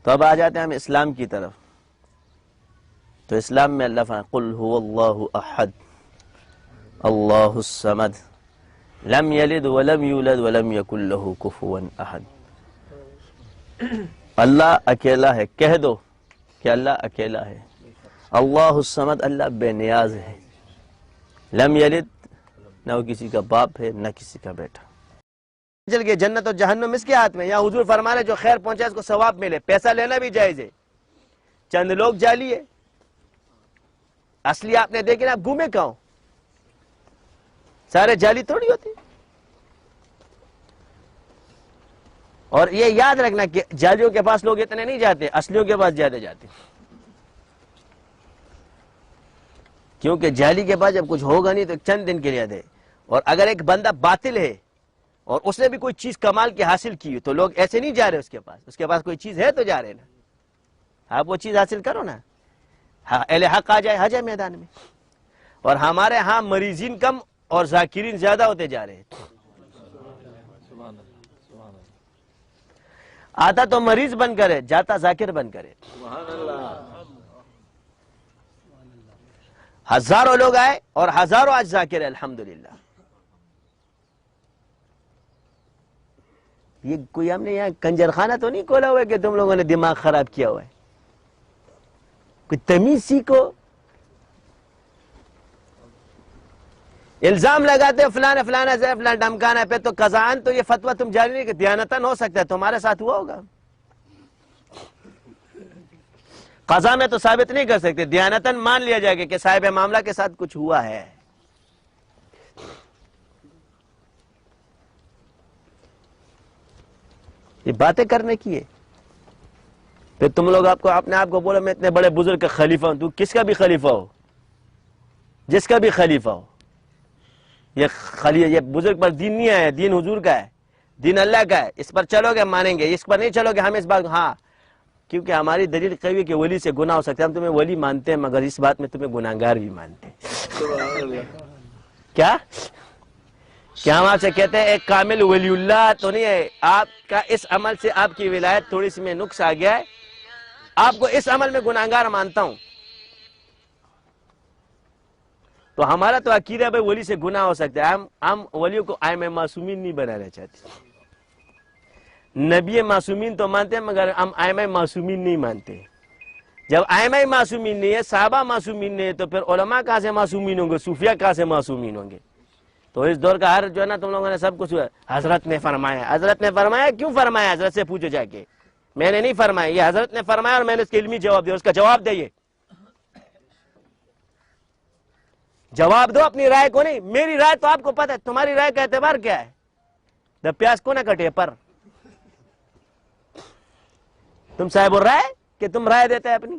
تو اب آ جاتے ہیں ہم اسلام کی طرف۔ تو اسلام میں اللہ فرماتا ہے قل هو اللہ احد اللہ الصمد لم یلد ولم یولد ولم یکن له کفوا احد۔ اللہ اکیلا ہے، کہہ دو کہ اللہ اکیلا ہے۔ اللہ الصمد، اللہ بے نیاز ہے۔ لم یلد، نہ وہ کسی کا باپ ہے نہ کسی کا بیٹا۔ چل کے جنت اور جہنم اس کے ہاتھ میں، یا حضور فرما رہے جو خیر پہنچائے اس کو ثواب ملے، پیسہ لینا بھی جائز ہے۔ چند لوگ جعلی ہے، اصلی آپ نے دیکھے نا، آپ گھومے کہاں، سارے جعلی تھوڑی ہوتے۔ اور یہ یاد رکھنا کہ جعلیوں کے پاس لوگ اتنے نہیں جاتے، اصلیوں کے پاس زیادہ جاتے، کیونکہ جعلی کے پاس جب کچھ ہوگا نہیں تو چند دن کے لیے دے۔ اور اگر ایک بندہ باطل ہے اور اس نے بھی کوئی چیز کمال کی حاصل کی تو لوگ ایسے نہیں جا رہے اس کے پاس کوئی چیز ہے تو جا رہے نا، آپ وہ چیز حاصل کرو نا، اہل حق آ جائے میدان میں۔ اور ہمارے ہاں مریضین کم اور ذاکرین زیادہ ہوتے جا رہے ہیں۔ آتا تو مریض بن کرے، جاتا ذاکر بن کرے۔ ہزاروں لوگ آئے اور ہزاروں آج ذاکر ہے الحمدللہ۔ یہ کوئی ہم نے یہاں کنجر خانہ تو نہیں کھولا ہوا ہے کہ تم لوگوں نے دماغ خراب کیا ہوا ہے، کوئی تمیز سیکھو۔ الزام لگاتے فلانا فلانا سے فلانا ڈمکانا پہ، تو قضاءً تو یہ فتویٰ تم جاری نہیں کہ دیانتاً ہو سکتا ہے تمہارے ساتھ ہوا ہوگا، قضا میں تو ثابت نہیں کر سکتے، دیانتاً مان لیا جائے گا کہ صاحب معاملہ کے ساتھ کچھ ہوا ہے۔ یہ باتیں کرنے کی ہے۔ پھر تم لوگ اپنے آپ کو بولو میں اتنے بڑے بزرگ کا خلیفہ ہوں، تو کس کا بھی خلیفہ ہو، جس کا بھی خلیفہ ہو، یہ بزرگ پر دین نہیں آیا، دین حضور کا ہے، دین اللہ کا ہے، اس پر چلو گے مانیں گے، اس پر نہیں چلو گے ہم اس بات ہاں، کیونکہ ہماری دلیل قوی ہے کہ ولی سے گناہ ہو سکتا ہے، ہم تمہیں ولی مانتے ہیں مگر اس بات میں تمہیں گناہگار بھی مانتے ہیں۔ کیا ہم آپ سے کہتے ہیں ایک کامل ولی اللہ تو نہیں ہے، آپ کا اس عمل سے آپ کی ولایت تھوڑی سی میں نقص آ گیا ہے، آپ کو اس عمل میں گناہگار مانتا ہوں، تو ہمارا تو عقیدہ ہے بھائی ولی سے گناہ ہو سکتا ہے، ہم ولیوں کو ائمہ معصومین نہیں بنانا چاہتے، نبی معصومین تو مانتے ہیں مگر ہم ائمہ معصومین نہیں مانتے۔ جب ائمہ معصومین نہیں ہے، صحابہ معصومین نہیں ہے، تو پھر علماء کہاں سے معصومین ہوں گے، صوفیاء کہاں سے معصومین ہوں گے؟ تو اس دور کا ہر جو ہے نا تم لوگوں نے سب کچھ حضرت نے فرمایا، حضرت نے فرمایا، کیوں فرمایا؟ حضرت سے پوچھو جا کے، میں نے نہیں فرمایا، یہ حضرت نے فرمایا اور میں نے اس کے علمی جواب دیا، اس کا جواب دئیے، جواب دو اپنی رائے کو نہیں، میری رائے تو آپ کو پتہ ہے، تمہاری رائے کا اعتبار کیا ہے؟ دا پیاز کو نہ کٹے پر، تم صاحب الرائے کہ تم رائے دیتے ہیں اپنی؟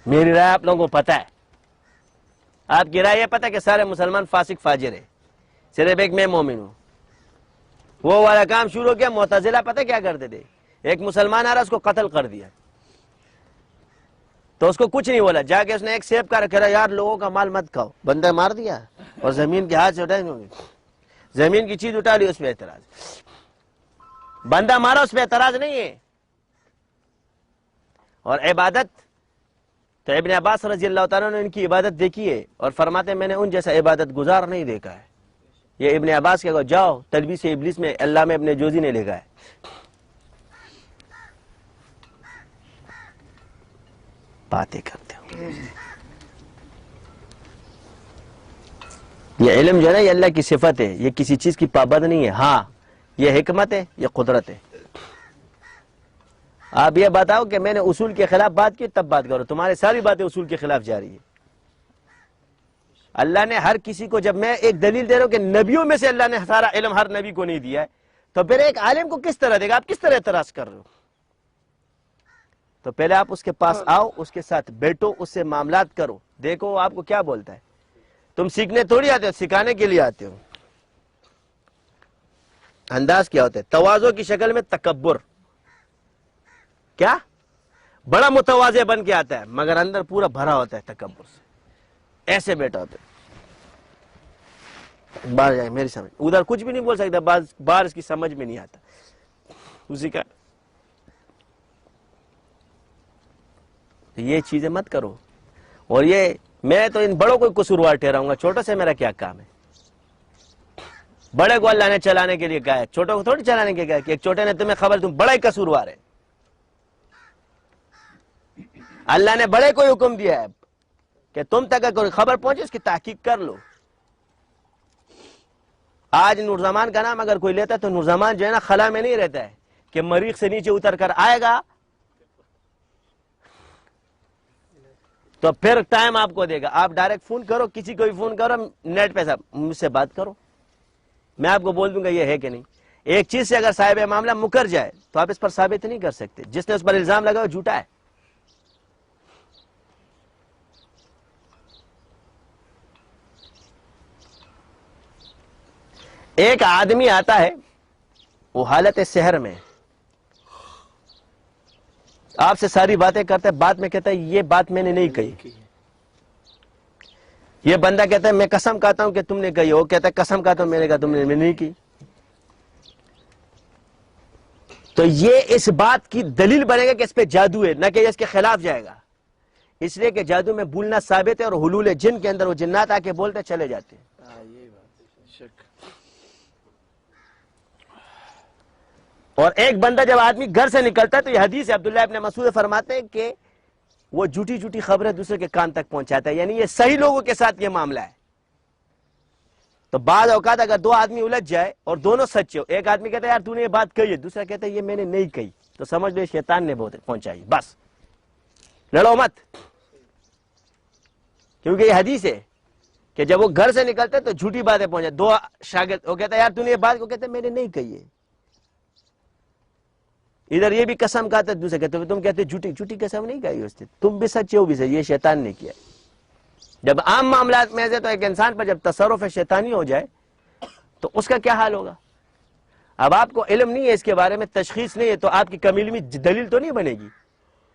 میری رائے آپ لوگوں کو پتہ ہے، آپ کی رائے یہ پتہ ہے کہ سارے مسلمان فاسق فاجر ہے، صرف ایک میں مومن ہوں۔ وہ والا کام شروع کیا، معتزلہ پتہ کیا کرتے تھے، ایک مسلمان آ رہا اس کو قتل کر دیا، تو اس کو کچھ نہیں بولا، جا کے اس نے ایک سیب کا رکھا، یار لوگوں کا مال مت کھاؤ، بندہ مار دیا اور زمین کے ہاتھ سے اٹھائیں گے، زمین کی چیز اٹھا لی، اس پہ اعتراض، بندہ مارا اس پہ اعتراض نہیں ہے۔ اور عبادت تو ابن عباس رضی اللہ تعالیٰ نے ان کی عبادت دیکھی ہے اور فرماتے ہیں میں نے ان جیسا عبادت گزار نہیں دیکھا ہے۔ یہ ابن عباس کے جاؤ تلبیس ابلیس میں اللہ میں ابن جوزی نے لکھا ہے۔ باتیں کرتے ہو، یہ علم جو ہے نا یہ اللہ کی صفت ہے، یہ کسی چیز کی پابند نہیں ہے، ہاں یہ حکمت ہے، یہ قدرت ہے۔ آپ یہ بتاؤ کہ میں نے اصول کے خلاف بات کی تب بات کرو، تمہاری ساری باتیں اصول کے خلاف جا رہی ہے۔ اللہ نے ہر کسی کو، جب میں ایک دلیل دے رہا ہوں کہ نبیوں میں سے اللہ نے سارا علم ہر نبی کو نہیں دیا ہے، تو پھر ایک عالم کو کس طرح دے گا؟ آپ کس طرح اعتراض کر رہے ہو؟ تو پہلے آپ اس کے پاس آؤ، اس کے ساتھ بیٹھو، اس سے معاملات کرو، دیکھو وہ آپ کو کیا بولتا ہے۔ تم سیکھنے تھوڑی آتے ہو، سکھانے کے لیے آتے ہو۔ انداز کیا ہوتا ہے؟ تواضع کی شکل میں تکبر، کیا بڑا متواضع بن کے آتا ہے مگر اندر پورا بھرا ہوتا ہے تکبر سے، ایسے بیٹھا ہوتا ہے۔ باہر جائے میری سمجھ، ادھر کچھ بھی نہیں بول سکتا، باہر اس کی سمجھ میں نہیں آتا اسی کا۔ یہ چیزیں مت کرو، اور یہ میں تو ان بڑوں کو قصوروار ٹھہراؤں گا، چھوٹوں سے میرا کیا کام ہے؟ بڑے کو اللہ نے چلانے کے لیے کہا ہے، چھوٹوں کو تھوڑی چلانے کے کہا ہے کہ ایک چھوٹے نے تمہیں خبر، تم بڑا ہی قصوروار ہے۔ اللہ نے بڑے کو حکم دیا ہے کہ تم تک اگر خبر پہنچے اس کی تحقیق کر لو۔ آج نورزمان کا نام اگر کوئی لیتا ہے تو نورزمان جو ہے نا خلا میں نہیں رہتا ہے کہ مریخ سے نیچے اتر کر آئے گا تو پھر ٹائم آپ کو دے گا۔ آپ ڈائریکٹ فون کرو، کسی کو بھی فون کرو، نیٹ پہ مجھ سے بات کرو، میں آپ کو بول دوں گا یہ ہے کہ نہیں۔ ایک چیز سے اگر صاحب معاملہ مکر جائے تو آپ اس پر ثابت نہیں کر سکتے، جس نے اس پر الزام لگا وہ جھوٹا ہے۔ ایک آدمی آتا ہے، وہ حالت سحر میں آپ سے ساری باتیں کرتا ہے، بعد میں کہتا ہے یہ بات میں نے نہیں کہی۔ یہ بندہ کہتا ہے میں قسم کھاتا ہوں کہ تم نے کہی، وہ کہتا ہے قسم کھاتا ہوں میں نے کہا تم نے نہیں کی۔ تو یہ اس بات کی دلیل بنے گا کہ اس پہ جادو ہے، نہ کہ یہ اس کے خلاف جائے گا، اس لیے کہ جادو میں بولنا ثابت ہے، اور حلول جن کے اندر وہ جنات آ کے بولتے چلے جاتے ہیں۔ اور ایک بندہ جب آدمی گھر سے نکلتا ہے تو یہ حدیث ہے، عبداللہ ابن مسعود فرماتے ہیں کہ وہ جھوٹی جھوٹی خبریں دوسرے کے کان تک پہنچاتا ہے، یعنی یہ صحیح لوگوں کے ساتھ یہ معاملہ ہے۔ تو بعض اوقات اگر دو آدمی الجھ جائے اور دونوں سچے ہو، ایک آدمی کہتا ہے یار تو نے یہ بات کہی ہے، دوسرا کہتا ہے یہ میں نے نہیں کہی، تو سمجھ لو شیطان نے پہنچائی، بس لڑو مت، کیونکہ یہ حدیث ہے کہ جب وہ گھر سے نکلتے تو جھوٹی باتیں پہنچا۔ دو شاگرد، وہ کہتا ہے یار تو نے یہ بات کو، کہتے ہیں میں نے نہیں کہی ہے، ادھر یہ بھی قسم کھاتا ہے، دوسرے کہتے تم کہتے جھوٹی جھوٹی قسم نہیں کہی اس نے، تم بھی سچے ہو بھی سچ، یہ شیطان نے کیا۔ جب عام معاملات میں سے تو ایک انسان پر جب تصرف شیطانی ہو جائے تو اس کا کیا حال ہوگا؟ اب آپ کو علم نہیں ہے اس کے بارے میں، تشخیص نہیں ہے، تو آپ کی کم علمی دلیل تو نہیں بنے گی،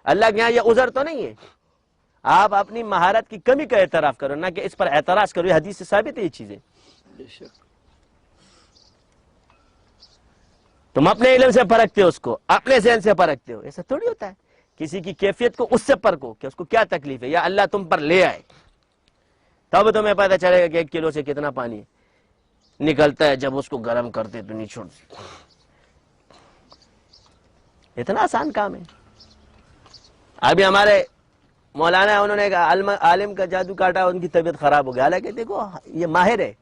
اللہ کے یہاں یہ عذر تو نہیں ہے۔ آپ اپنی مہارت کی کمی کا اعتراف کرو، نہ کہ اس پر اعتراض کرو، یہ حدیث سے ثابت ہے یہ چیزیں۔ تم اپنے علم سے پرکھتے ہو، اس کو اپنے ذہن سے پرکھتے ہو، ایسا تھوڑی ہوتا ہے۔ کسی کی کیفیت کو اس سے پرکھو کہ اس کو کیا تکلیف ہے، یا اللہ تم پر لے آئے تب تمہیں پتہ چلے گا کہ 1 کلو سے کتنا پانی نکلتا ہے، جب اس کو گرم کرتے تو نہیں چھوڑتے۔ اتنا آسان کام ہے۔ ابھی ہمارے مولانا انہوں نے کہا عالم کا جادو کاٹا، ان کی طبیعت خراب ہو گئی، حالانکہ دیکھو یہ ماہر ہے،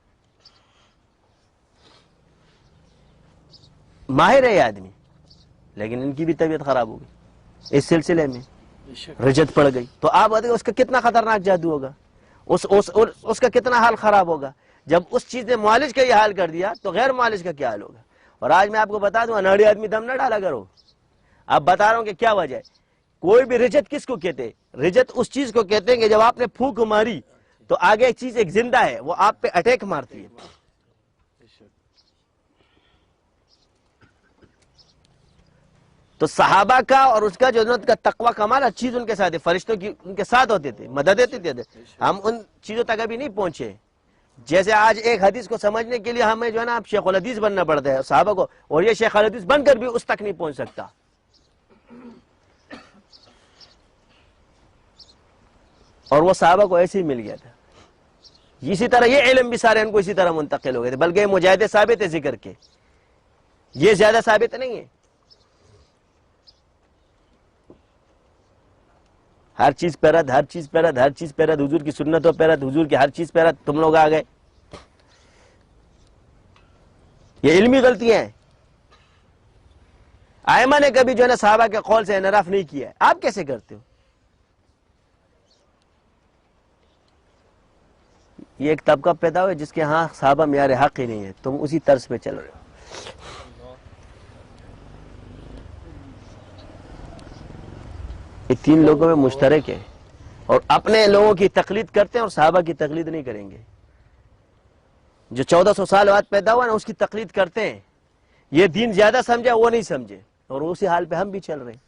ماہر ہے یہ آدمی، لیکن ان کی بھی طبیعت خراب ہو گئی اس سلسلے میں، رجت پڑ گئی۔ تو آپ بتائیں اس کا کتنا خطرناک جادو ہوگا، اس کا کتنا حال خراب ہوگا۔ جب اس چیز نے معالج کا یہ حال کر دیا تو غیر معالج کا کیا حال ہوگا۔ اور آج میں آپ کو بتا دوں اناڑی آدمی دم نہ ڈالا کرو، اب بتا رہا ہوں کہ کیا وجہ ہے۔ کوئی بھی رجت کس کو کہتے ہیں؟ رجت اس چیز کو کہتے ہیں کہ جب آپ نے پھونک ماری تو آگے ایک چیز ایک زندہ ہے، وہ آپ پہ اٹیک مارتی ہے۔ تو صحابہ کا اور اس کا جو انہوں کا تقوی کمال ہر چیز ان کے ساتھ ہے، فرشتوں کی ان کے ساتھ ہوتے تھے، مدد دیتے تھے۔ ہم ان چیزوں تک ابھی نہیں پہنچے، جیسے آج ایک حدیث کو سمجھنے کے لیے ہمیں جو ہے نا اب شیخ الحدیث بننا پڑتا ہے صحابہ کو، اور یہ شیخ الحدیث بن کر بھی اس تک نہیں پہنچ سکتا۔ اور وہ صحابہ کو ایسے ہی مل گیا تھا، اسی طرح یہ علم بھی سارے ان کو اسی طرح منتقل ہو گئے تھے، بلکہ مجاہدے ثابت ہے ذکر کے، یہ زیادہ ثابت نہیں ہے۔ ہر چیز پہ رد، ہر چیز پہ رد، ہر چیز پہ رد، حضور کی سنتوں پہ رد، حضور کی ہر چیز پہ رد، تم لوگ آ گئے۔ یہ علمی غلطیاں ہیں۔ ائمہ نے کبھی جو ہے نا صحابہ کے قول سے انحراف نہیں کیا ہے، آپ کیسے کرتے ہو؟ یہ ایک طبقہ پیدا ہوا جس کے ہاں صحابہ معیار حق ہی نہیں ہے، تم اسی طرز پہ چل رہے ہو۔ تین لوگوں میں مشترک ہے، اور اپنے لوگوں کی تقلید کرتے ہیں اور صحابہ کی تقلید نہیں کریں گے. جو 1400 سال بعد پیدا ہوا نا اس کی تقلید کرتے ہیں. یہ دین زیادہ سمجھا، وہ نہیں سمجھے، اور اسی حال پہ ہم بھی چل رہے ہیں.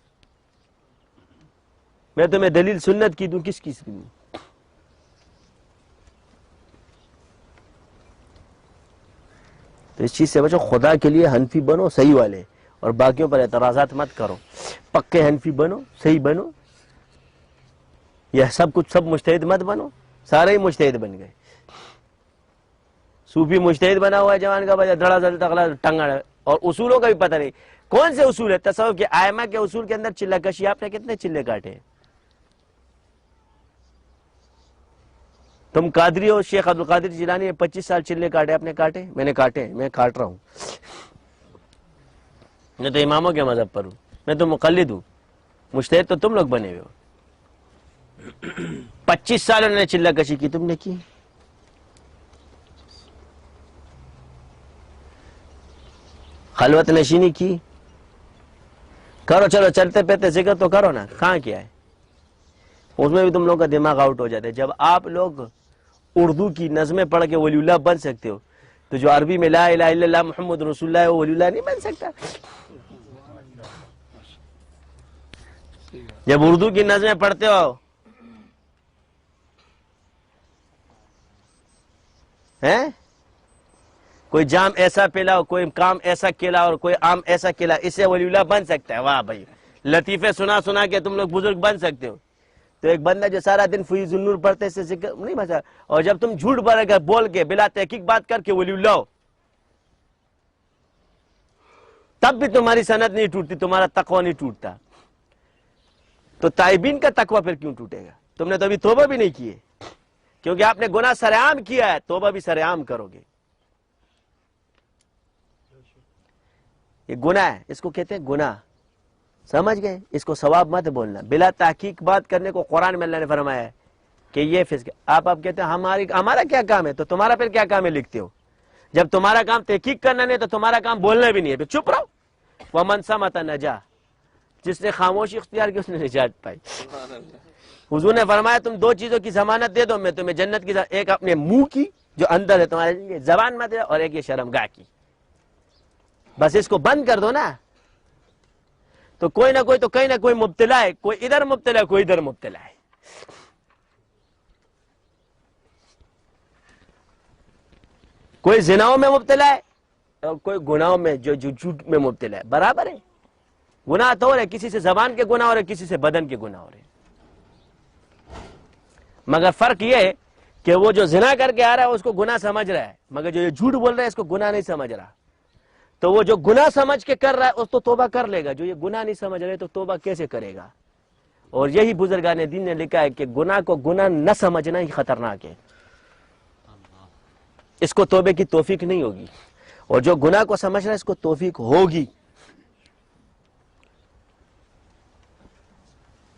میں تمہیں دلیل سنت کی دوں، کس کی دوں؟ تو اس چیز سے بچو، خدا کے لیے حنفی بنو صحیح والے، اور باقیوں پر اعتراضات مت کرو. پکے حنفی بنو، صحیح بنو. یہ سب کچھ سب مجتہد مت بنو. سارے ہی مجتہد بن گئے. صوفی مجتہد بنا ہوا ہے جوان کا بجا دھڑا دھڑ تغلا ٹنگڑ، اور اصولوں کا بھی پتہ نہیں. کون سے اصول ہے؟ تصوف کے ائمہ کے اصول کے اندر چلہ کشی. آپ نے کتنے چلے کاٹے؟ تم قادری ہو، شیخ عبد القادر جیلانی نے 25 سال چلے کاٹے. آپ نے کاٹے؟ میں نے کاٹے، میں کاٹ رہا ہوں. میں تو اماموں کے مذہب پر ہوں، میں تو مقلد ہوں. مجتہد تو تم لوگ بنے ہوئے ہو. 25 سال انہوں نے چلہ کشی کی، تم نے کی؟ خلوت نشینی کی؟ کرو، چلو چلتے پھرتے ذکر تو کرو نا. کہاں کیا ہے؟ اس میں بھی تم لوگوں کا دماغ آؤٹ ہو جاتا ہے. جب آپ لوگ اردو کی نظمیں پڑھ کے ولی اللہ بن سکتے ہو، تو جو عربی میں لا الہ الا اللہ محمد رسول اللہ ہے وہ ولی اللہ نہیں بن سکتا. جب اردو کی نظمیں پڑھتے ہو ہیں، کوئی جام ایسا پلاؤ، کوئی کام ایسا کھلا، اور کوئی آم ایسا کھلا، اس سے ولی اللہ بن سکتا ہے. واہ بھائی، لطیفے سنا سنا کے تم لوگ بزرگ بن سکتے ہو. تو ایک بندہ جو سارا دن فیض النور پڑھتے سے ذکر نہیں بچا، اور جب تم جھوٹ بول کے بلا تحقیق بات کر کے ولی اللہ ہو، تب بھی تمہاری سند نہیں ٹوٹتی، تمہارا تقوی نہیں ٹوٹتا. تو تائبین کا تقوی پھر کیوں ٹوٹے گا؟ تم نے تو ابھی توبہ بھی نہیں کی ہے، کیونکہ آپ نے گناہ سرعام کیا ہے. توبہ بھی سرعام کرو گے. یہ گناہ ہے، اس کو کہتے ہیں گناہ. سمجھ گئے؟ اس کو ثواب مت بولنا. بلا تحقیق بات کرنے کو قرآن میں اللہ نے فرمایا ہے کہ یہ فسق. آپ کہتے ہیں ہمارا کیا کام ہے؟ تو تمہارا پھر کیا کام ہے لکھتے ہو؟ جب تمہارا کام تحقیق کرنا نہیں تو تمہارا کام بولنا بھی نہیں ہے، پھر چپ رہو. وَمَنْ صَمَتَ نَجَا، جس نے خاموشی اختیار کی اس نے نجات پائی. حضور نے فرمایا تم دو چیزوں کی ضمانت دے دو، میں تمہیں جنت کی. ایک اپنے منہ کی جو اندر ہے تمہارے زبان مت ہے، اور ایک یہ شرمگاہ کی. بس اس کو بند کر دو نا، تو کوئی نہ کوئی تو کہیں نہ کوئی مبتلا ہے. کوئی ادھر مبتلا ہے، کوئی ادھر مبتلا ہے. کوئی زناؤں میں مبتلا ہے اور کوئی گناہوں میں جو جھوٹ میں مبتلا ہے. برابر ہے. گناہ تو ہو رہے، کسی سے زبان کے گناہ ہو رہے، کسی سے بدن کے گناہ ہو رہے. مگر فرق یہ ہے کہ وہ جو زنا کر کے آ رہا ہے اس کو گناہ سمجھ رہا ہے، مگر جو یہ جھوٹ بول رہا ہے اس کو گناہ نہیں سمجھ رہا. تو وہ جو گناہ سمجھ کے کر رہا ہے اس تو توبہ کر لے گا. جو یہ گناہ نہیں سمجھ رہے تو توبہ کیسے کرے گا؟ اور یہی بزرگان دین نے لکھا ہے کہ گناہ کو گناہ نہ سمجھنا ہی خطرناک ہے. اس کو توبے کی توفیق نہیں ہوگی، اور جو گناہ کو سمجھ رہا ہے اس کو توفیق ہوگی.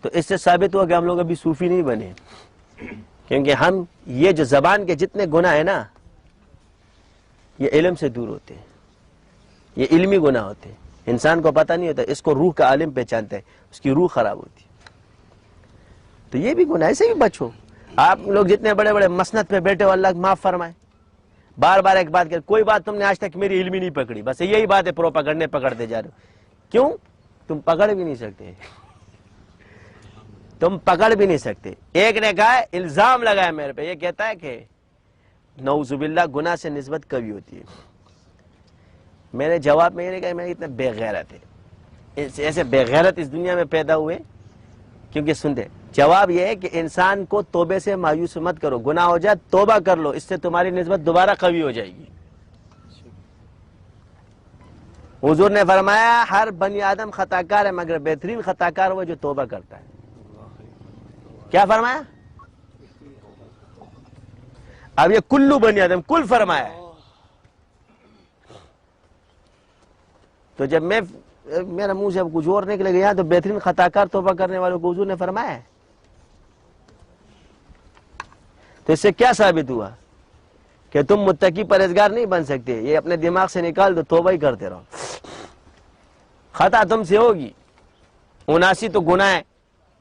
تو اس سے ثابت ہوا کہ ہم لوگ ابھی صوفی نہیں بنے، کیونکہ ہم یہ جو زبان کے جتنے گناہ ہیں نا یہ علم سے دور ہوتے ہیں. یہ علمی گناہ ہوتے ہیں. انسان کو پتہ نہیں ہوتا، اس کو روح کا عالم پہچانتا ہے، اس کی روح خراب ہوتی ہے. تو یہ بھی گناہ، ایسے بھی بچو. آپ لوگ جتنے بڑے بڑے مسند پہ بیٹھے ہو اللہ معاف فرمائے. بار بار ایک بات کر، کوئی بات تم نے آج تک میری علمی نہیں پکڑی، بس یہی بات ہے پروپیگنڈے پکڑتے جا رہے ہو. کیوں؟ تم پکڑ بھی نہیں سکتے. تم پکڑ بھی نہیں سکتے. ایک نے کہا ہے، الزام لگایا میرے پہ، یہ کہتا ہے کہ نعوذ باللہ گناہ سے نسبت کبھی ہوتی ہے. میرے جواب میں یہ نہیں کہا میں اتنا بے غیرت ہے. ایسے بے غیرت اس دنیا میں پیدا ہوئے. کیونکہ سنتے جواب یہ ہے کہ انسان کو توبے سے مایوس مت کرو. گناہ ہو جائے توبہ کر لو، اس سے تمہاری نسبت دوبارہ قوی ہو جائے گی. حضور نے فرمایا ہر بنی آدم خطا کار ہے مگر بہترین خطا کار وہ جو توبہ کرتا ہے. کیا فرمایا؟ اب یہ کلو بنی آدم کل فرمایا ہے. تو جب میرا منہ سے اب کچھ اور نکلے گا تو بہترین خطا کار توبہ کرنے والوں کو حضور نے فرمایا ہے. تو اس سے کیا ثابت ہوا کہ تم متقی پرہیزگار نہیں بن سکتے. یہ اپنے دماغ سے نکال دو، توبہ ہی کرتے رہو. خطا تم سے ہوگی، 79 تو گناہ ہے،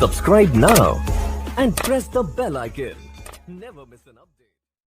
Subscribe now and press the bell icon. Never miss an update.